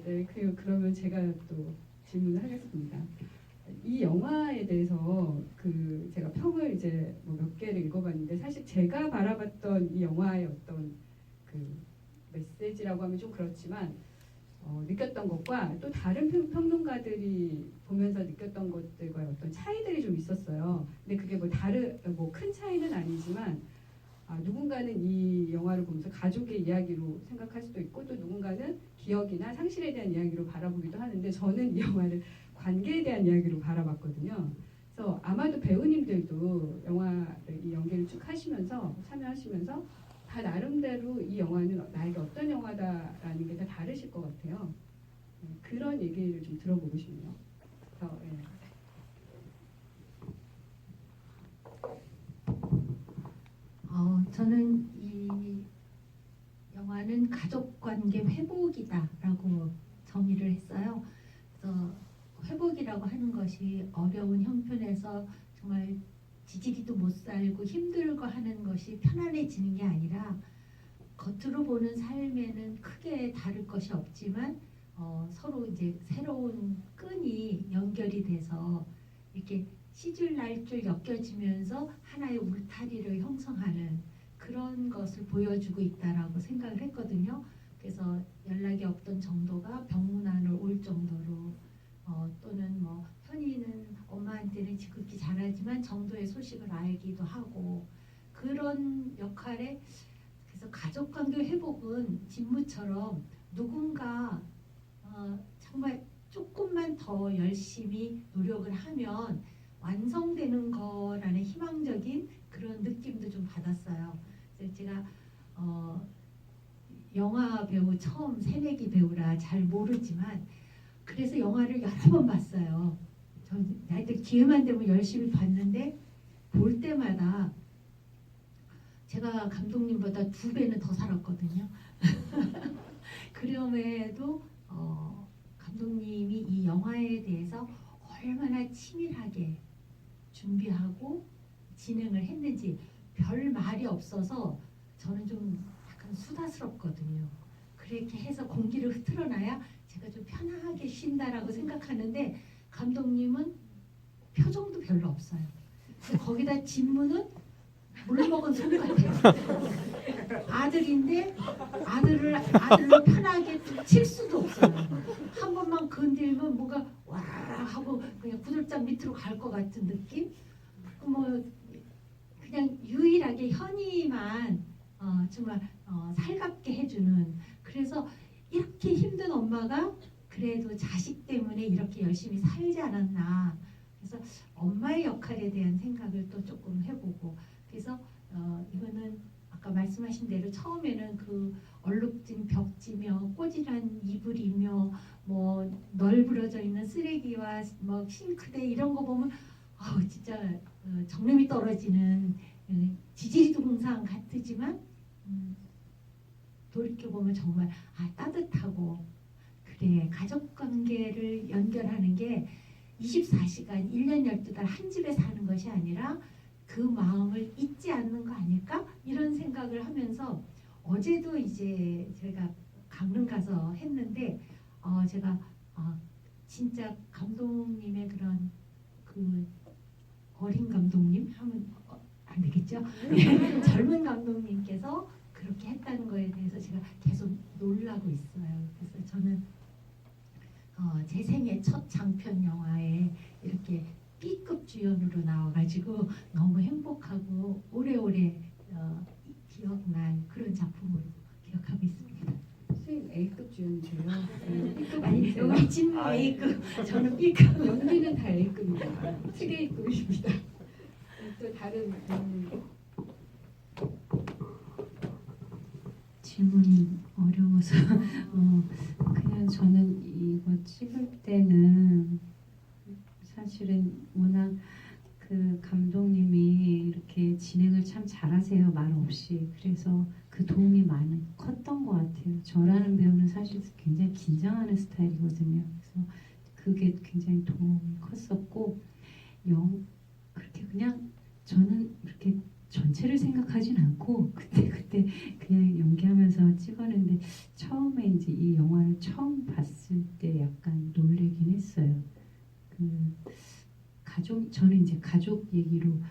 네. 그러면 제가 또 질문을 하겠습니다. 이 영화에 대해서 제가 평을 이제 몇 개를 읽어봤는데 사실 제가 바라봤던 이 영화의 어떤 메시지라고 하면 좀 그렇지만 느꼈던 것과 또 다른 평론가들이 보면서 느꼈던 것들과의 어떤 차이들이 좀 있었어요. 근데 그게 큰 차이는 아니지만 누군가는 이 영화를 보면서 가족의 이야기로 생각할 수도 있고 또 누군가는 기억이나 상실에 대한 이야기로 바라보기도 하는데 저는 이 영화를 관계에 대한 이야기로 바라봤거든요. 그래서 아마도 배우님들도 영화를 이 연기를 쭉 하시면서 참여하시면서 다 나름대로 이 영화는 나에게 어떤 영화다라는 게 다 다르실 것 같아요. 그런 얘기를 좀 들어보고 싶네요. 그래서, 저는 이 영화는 가족관계 회복이다라고 정의를 했어요. 그래서 회복이라고 하는 것이 어려운 형편에서 정말 지지리도 못 살고 힘들고 하는 것이 편안해지는 게 아니라 겉으로 보는 삶에는 크게 다를 것이 없지만 서로 이제 새로운 끈이 연결이 돼서 이렇게 시줄 날줄 엮여지면서 하나의 울타리를 형성하는 그런 것을 보여주고 있다라고 생각을 했거든요. 그래서 연락이 없던 정도가 병문안을 올 정도로 또는 뭐 현이는 엄마한테는 지극히 잘하지만 정도의 소식을 알기도 하고 그런 역할에 그래서 가족관계 회복은 직무처럼 누군가 정말 조금만 더 열심히 노력을 하면 완성되는 거라는 희망적인 그런 느낌도 좀 받았어요. 그래서 제가 영화 배우 처음 새내기 배우라 잘 모르지만 그래서 영화를 여러 번 봤어요. 하여튼 기회만 되면 열심히 봤는데 볼 때마다 제가 감독님보다 2배는 더 살았거든요. 그럼에도 감독님이 이 영화에 대해서 얼마나 치밀하게 준비하고 진행을 했는지 별 말이 없어서 저는 좀 약간 수다스럽거든요. 그렇게 해서 공기를 흐트러놔야 제가 좀 편하게 쉰다라고 생각하는데 감독님은 표정도 별로 없어요. 거기다 진무는 물 먹은 소 같아요. 아들인데 아들로 편하게 칠 수도 없어요. 한 번만 건들면 뭔가 와 하고 그냥 구들장 밑으로 갈 것 같은 느낌. 뭐 그냥 유일하게 현이만 정말 살갑게 해주는. 그래서 이렇게 힘든 엄마가 그래도 자식 때문에 이렇게 열심히 살지 않았나. 그래서 엄마의 역할에 대한 생각을 또 조금 해보고. 그래서 이거는 아까 말씀하신 대로 처음에는 그 얼룩진 벽지며 꼬질한 이불이며 뭐 널브러져 있는 쓰레기와 뭐 싱크대 이런 거 보면 진짜 정념이 떨어지는 지지리 동상 같지만 돌이켜 보면 정말 따뜻하고 그래 가족관계를 연결하는 게 24시간 1년 12달 한 집에 사는 것이 아니라 그 마음을 잊지 않는 거 아닐까? 이런 생각을 하면서 어제도 이제 제가 강릉 가서 했는데 제가 진짜 감독님의 그런 그 어린 감독님 하면 안 되겠죠? 젊은 감독님께서 그렇게 했다는 거에 대해서 제가 계속 놀라고 있어요. 그래서 저는 제 생애 첫 장편 영화에 이렇게 B급 주연으로 나와가지고 너무 행복하고 오래오래 기억난 그런 작품으로 기억하고 있습니다. 선생님 A급 주연이세요? B급 아니 아니세요? 여기 진무 A급, 저는 B급. 연기는 다 A급입니다. 특 A급이십니다. 또 다른 질문이 어려워서 그냥 저는 이거 찍을 때는 사실은 워낙 그 감독님이 이렇게 진행을 참 잘하세요. 말 없이. 그래서 그 도움이 컸던 것 같아요. 저라는 배우는 사실 굉장히 긴장하는 스타일이거든요. 그래서 그게 굉장히 도움이 컸었고 그렇게 그냥 저는 이렇게 전체를 생각하진 않고 그때 그냥 연기하면서 찍었는데 처음에 이제 이 영화를 처음 봤을 때 약간 놀래긴 했어요. 저는 이제 가족 얘기로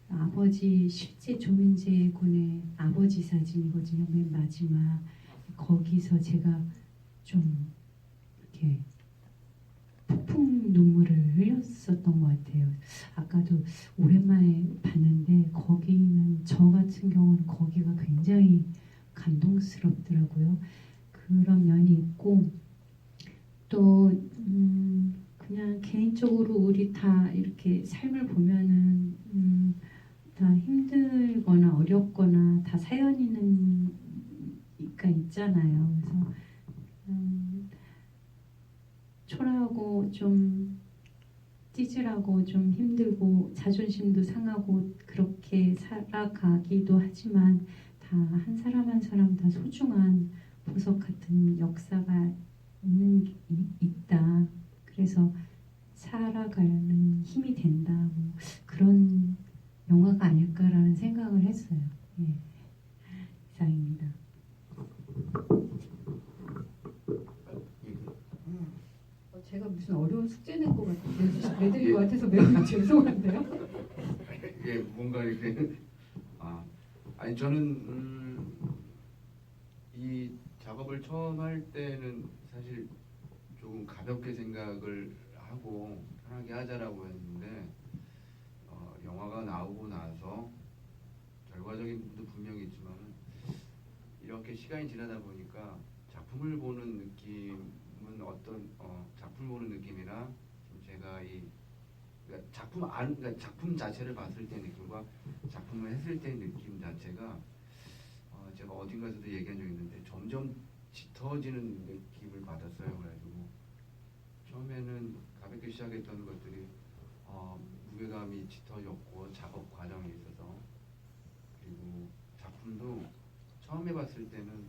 아버지 실제 조민재 군의 아버지 사진이거든요. 맨 마지막 거기서 제가 좀 이렇게 폭풍 눈물을 흘렸었던 것 같아요. 아까도 오랜만에 봤는데 거기는 저 같은 경우는 거기가 굉장히 감동스럽더라고요. 그런 면이 있고 또 그냥 개인적으로 우리 다 이렇게 삶을 보면은 다 힘들거나 어렵거나 다 사연이 있잖아요. 그래서 초라하고 좀 찌질하고 좀 힘들고 자존심도 상하고 그렇게 살아가기도 하지만 다 한 사람 한 사람 다 소중한 보석 같은 역사가 있다. 그래서 살아가는 힘이 된다. 뭐 그런 영화가 아닐까라는 생각을 했어요. 예. 이상입니다. 제가 무슨 어려운 숙제 낸 것 같아요. 내드릴 것 같아서 매우 죄송한데요. 예, 뭔가 이렇게 아니 저는 이 작업을 처음 할 때는 사실 조금 가볍게 생각을 하고 편하게 하자라고 했는데 영화가 나오고 나서 결과적인 부분도 분명히 있지만 이렇게 시간이 지나다 보니까 작품을 보는 느낌은 어떤 작품을 보는 느낌이나 좀 제가 그러니까 작품 자체를 봤을 때 느낌과 작품을 했을 때 느낌 자체가 제가 어딘가에서도 얘기한 적이 있는데 점점 짙어지는 느낌을 받았어요. 그래가지고 처음에는 가볍게 시작했던 것들이 무게감이 짙어졌고 작업 과정에 있어서 그리고 작품도 처음에 봤을 때는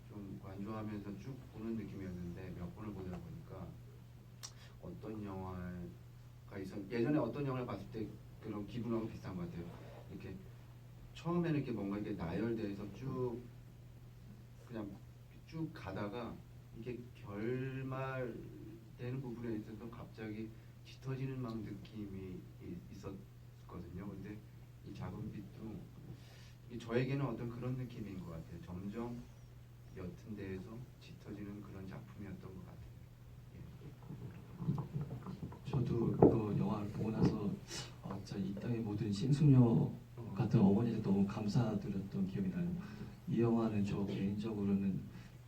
좀 관조하면서 쭉 보는 느낌이었는데 몇 번을 보다 보니까 어떤 영화가 예전에 어떤 영화를 봤을 때 그런 기분하고 비슷한 것 같아요. 이렇게 처음에는 이렇게 뭔가 이렇게 나열돼서 그냥 쭉 가다가 이게 결말되는 부분에 있어서 갑자기 짙어지는 막 느낌이 있었거든요. 근데 이 작은 빛도 저에게는 어떤 그런 느낌인 것 같아요. 점점 옅은 데에서 짙어지는 그런 작품이었던 것 같아요. 저도 그 영화를 보고 나서 진짜 이 땅의 모든 신수녀 같은 어머니들 너무 감사드렸던 기억이 나요. 이 영화는 저 개인적으로는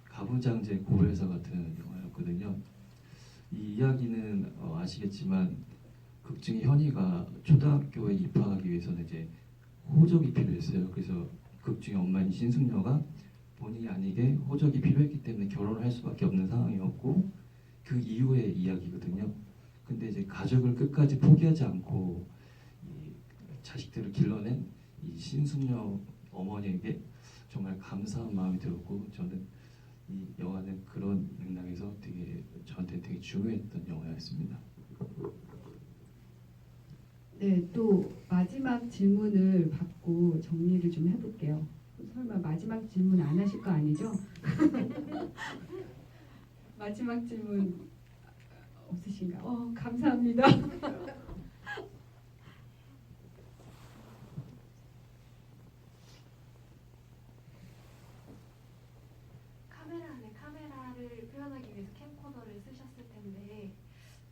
가부장제 고별사 같은 영화였거든요. 이 이야기는 아시겠지만 극중의 현이가 초등학교에 입학하기 위해서는 이제 호적이 필요했어요. 그래서 극중의 엄마인 신숙녀가 본인이 아니게 호적이 필요했기 때문에 결혼을 할 수밖에 없는 상황이었고 그 이후의 이야기거든요. 근데 이제 가족을 끝까지 포기하지 않고 이 자식들을 길러낸 이 신숙녀 어머니에게 정말 감사한 마음이 들었고 저는 이 영화는 그런 맥락에서 저한테 되게 중요했던 영화였습니다. 네, 또 마지막 질문을 받고 정리를 좀 해볼게요. 설마 마지막 질문 안 하실 거 아니죠? 마지막 질문 없으신가? 감사합니다. 카메라 안에 카메라를 표현하기 위해서 캠코더를 쓰셨을 텐데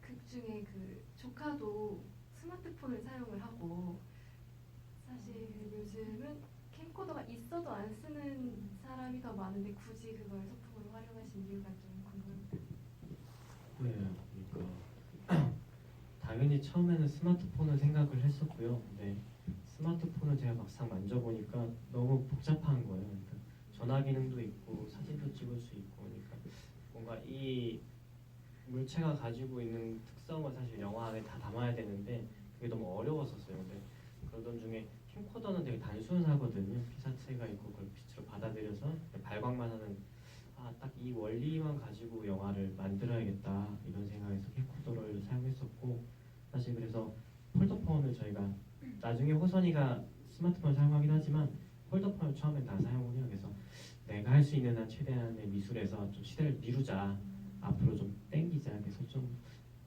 극 중에 그 조카도 스마트폰을 사용을 하고 사실 요즘은 캠코더가 있어도 안 쓰는 사람이 더 많은데 굳이 그걸 소품으로 활용하신 이유가 좀 궁금합니다. 네, 그러니까 당연히 처음에는 스마트폰을 생각을 했었고요. 근데 스마트폰을 제가 막상 만져보니까 너무 복잡한 거예요. 그러니까 전화 기능도 있고 사진도 찍을 수 있고 그러니까 뭔가 이 물체가 가지고 있는 특성을 사실 영화 안에 다 담아야 되는데 그게 너무 어려웠었어요. 근데 그러던 중에 캠코더는 되게 단순하거든요. 피사체가 있고 그걸 빛으로 받아들여서 발광만 하는 딱 이 원리만 가지고 영화를 만들어야겠다 이런 생각에서 캠코더를 사용했었고 사실 그래서 폴더폰을 저희가 나중에 호선이가 스마트폰을 사용하긴 하지만 폴더폰을 처음엔 다 사용을 해요. 그래서 내가 할 수 있는 한 최대한의 미술에서 좀 시대를 미루자 앞으로 좀 땡기자 그래서 좀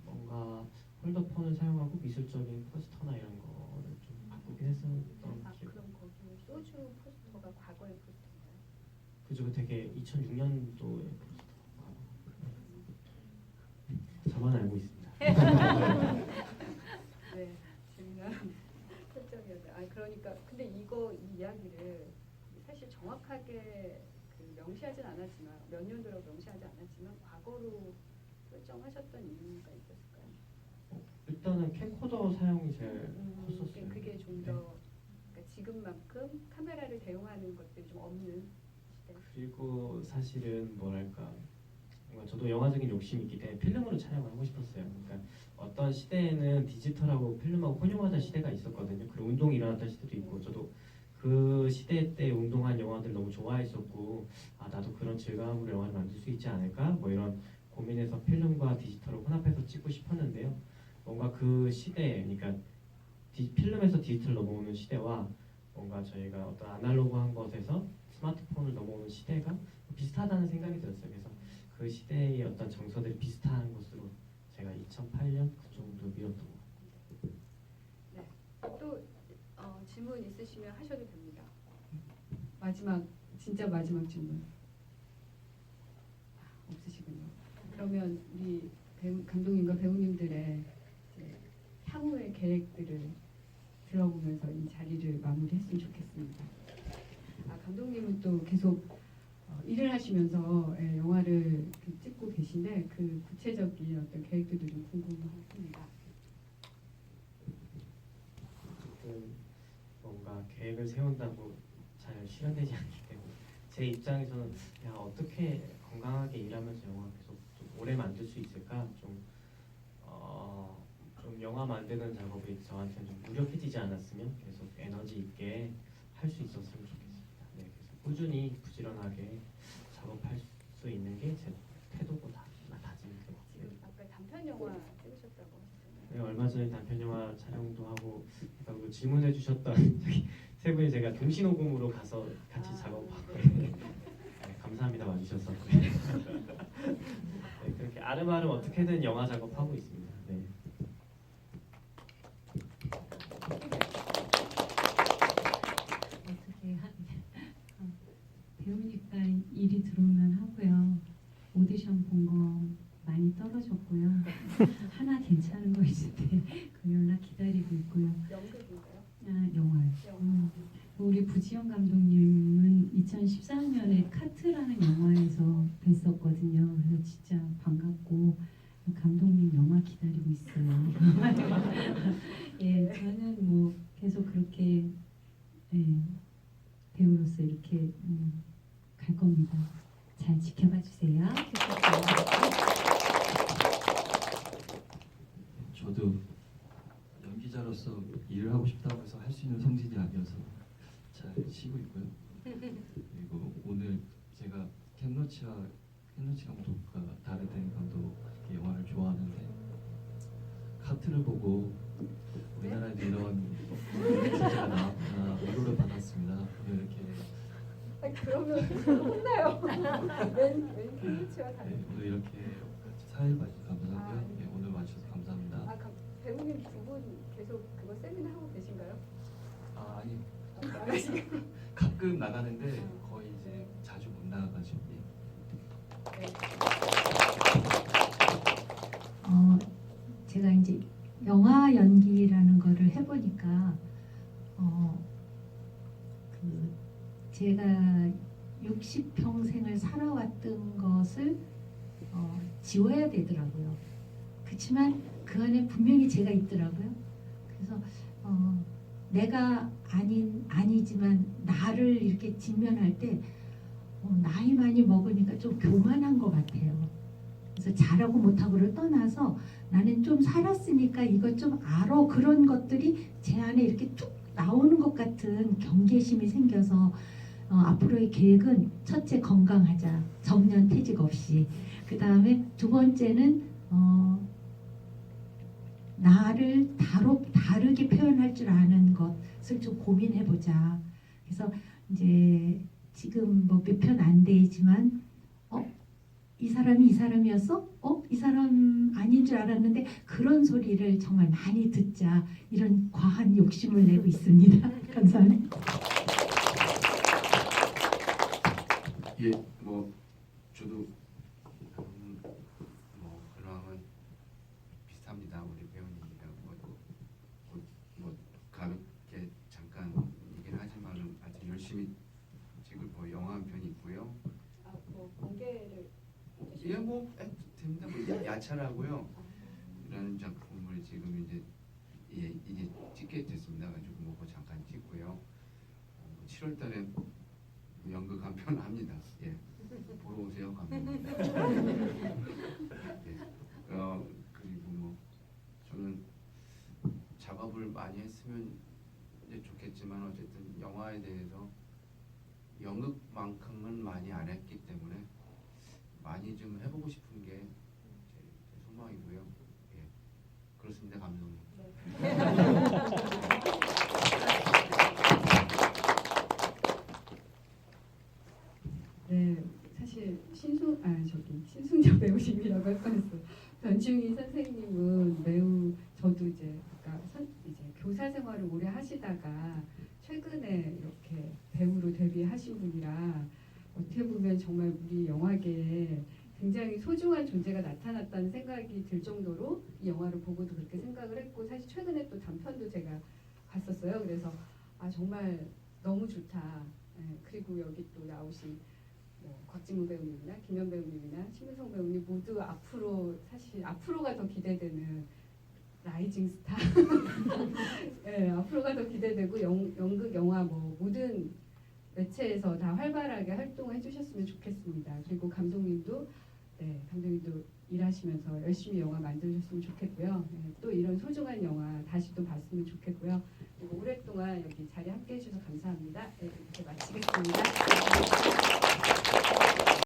뭔가 폴더폰을 사용하고 미술적인 포스터나 이런 거를 좀 바꾸긴 했었던 기억. 그럼 거기 소주 포스터가 과거의 포스터인가요? 그죠, 되게 2006년도에 저만 알고 있습니다. 네, 재미난 설정이었어요. 아 그러니까 근데 이 이야기를 사실 정확하게 명시하진 않았지만 몇 년도라고 명시하지 않았지만 과거로 설정하셨던 이유가 있었을까요? 일단은 캠코더 사용이 제일 컸었어요. 그게 좀 더 그러니까 지금만큼 카메라를 대용하는 것들이 좀 없는 시대. 그리고 사실은 뭐랄까 뭔가 저도 영화적인 욕심이 있기 때문에 필름으로 촬영을 하고 싶었어요. 그러니까 어떤 시대에는 디지털하고 필름하고 혼용하던 시대가 있었거든요. 그리고 운동이 일어났던 시대도 있고 저도 그 시대 때 운동한 영화들 너무 좋아했었고 아 나도 그런 질감으로 영화를 만들 수 있지 않을까 뭐 이런 고민해서 필름과 디지털을 혼합해서 찍고 싶었는데요. 뭔가 그 시대 그러니까 필름에서 디지털 넘어오는 시대와 뭔가 저희가 어떤 아날로그한 것에서 스마트폰을 넘어오는 시대가 비슷하다는 생각이 들었어요. 그래서 그 시대의 어떤 정서들이 비슷한 것으로 제가 2008년 그 정도 미뤘던 것 같아요. 네. 또 질문 있으시면 하셔도 됩니다. 진짜 마지막 질문 없으시군요. 그러면 우리 감독님과 배우님들의 이제 향후의 계획들을 들어보면서 이 자리를 마무리했으면 좋겠습니다. 감독님은 또 계속 일을 하시면서 영화를 찍고 계신데 그 구체적인 어떤 계획들도 좀 궁금합니다. 뭔가 계획을 세운다고 잘 실현되지 않기 때문에 제 입장에서는 야 어떻게 건강하게 일하면서 영화 계속 좀 오래 만들 수 있을까 좀 영화 만드는 작업이 저한테는 좀 무력해지지 않았으면 계속 에너지 있게 할 수 있었으면 좋겠습니다. 네, 그래서 꾸준히 부지런하게 작업할 수 있는 게 제 태도고 다짐인 것 같아요. 아까 단편 영화 찍으셨다고 하셨잖아요. 네, 얼마 전에 단편 영화 촬영도 하고 그리고 질문해 주셨던 세 분이 제가 동시녹음으로 가서 같이 작업하고 네, 감사합니다 와주셔서 네, 그렇게 아름아름 어떻게든 영화 작업하고 있습니다. 네. 배우니까 일이 들어오면 하고요. 오디션 본 거 많이 떨어졌고요. 하나 괜찮은 거 있을 때 그 연락 기다리고 있고요. 연극인가요? 영화요. 우리 부지영 감독님은 2014년에 카트라는 영화에서 뵀었거든요. 그래서 진짜 반갑고 감독님 영화 기다리고 있어요. 예, 저는 뭐 계속 그렇게 배우로서 이렇게 갈 겁니다. 잘 지켜봐 주세요. 저도 연기자로서 일을 하고 싶다고 해서 할 수 있는 성질이 아니어서 잘 쉬고 있고요. 그리고 오늘 제가 켄로치 감독과 다르덴 감독 영화를 좋아하는데 카트를 보고 우리나라에도 이런 제작가 나왔구나 위로를 받았습니다. 이렇게 그러면 혼나요. 웬 켄로치와 다른. 네, 오늘 이렇게 같이 사회를 봐주셔서 감사하고요. 네, 오늘 와주셔서 감사합니다. 배우님 두 분 계속 그거 세미나 하고 계신가요? 아니 가끔 나가는데 거의 이제 자주 못 나가가지고. 제가 이제 영화 연기라는 거를 해보니까 제가 60평생을 살아왔던 것을 지워야 되더라고요. 그렇지만 그 안에 분명히 제가 있더라고요. 그래서 내가 아니지만 나를 이렇게 직면할 때 나이 많이 먹으니까 좀 교만한 것 같아요. 그래서 잘하고 못하고를 떠나서 나는 좀 살았으니까 이것 좀 알아. 그런 것들이 제 안에 이렇게 툭 나오는 것 같은 경계심이 생겨서 앞으로의 계획은 첫째 건강하자. 정년 퇴직 없이. 그 다음에 두 번째는 나를 다르게 표현할 줄 아는 것을 좀 고민해보자. 그래서 이제 지금 뭐 몇 편 안 되지만 이 사람이 이 사람이었어? 이 사람 아닌 줄 알았는데 그런 소리를 정말 많이 듣자. 이런 과한 욕심을 내고 있습니다. 감사합니다. 예, 뭐 저도 그러면 나찰하고요. 이런 작품을 지금 이제 이제 찍게 됐습니다. 가지고 뭐 잠깐 찍고요. 7월달에 연극 한 편 합니다. 예, 보러 오세요, 감독님. 네. 그리고 뭐 저는 작업을 많이 했으면 이제 좋겠지만 어쨌든 영화에 대해서 연극만큼은 많이 안 했기 때문에 많이 좀 해보고 싶은 게 제 소망이고요. 예, 그렇습니다, 감독님. 네, 사실 신승엽 배우님이라고 할 뻔했어요. 변중희 선생님은 매우 저도 이제 이제 교사 생활을 오래 하시다가 최근에 이렇게 배우로 데뷔하신 분이라 어떻게 보면 정말 우리 영화계에 굉장히 소중한 존재가 나타났다는 생각이 들 정도로 이 영화를 보고도 그렇게 생각을 했고, 사실 최근에 또 단편도 제가 봤었어요. 그래서 정말 너무 좋다. 그리고 여기 또 나오신 곽진무 배우님이나 김현 배우님이나 심은성 배우님 모두 앞으로가 더 기대되는 라이징 스타. 네, 앞으로가 더 기대되고 연극, 영화 모든 매체에서 다 활발하게 활동해 주셨으면 좋겠습니다. 그리고 감독님도 일하시면서 열심히 영화 만드셨으면 좋겠고요. 또 이런 소중한 영화 다시 또 봤으면 좋겠고요. 그리고 오랫동안 여기 자리에 함께해 주셔서 감사합니다. 이렇게 마치겠습니다.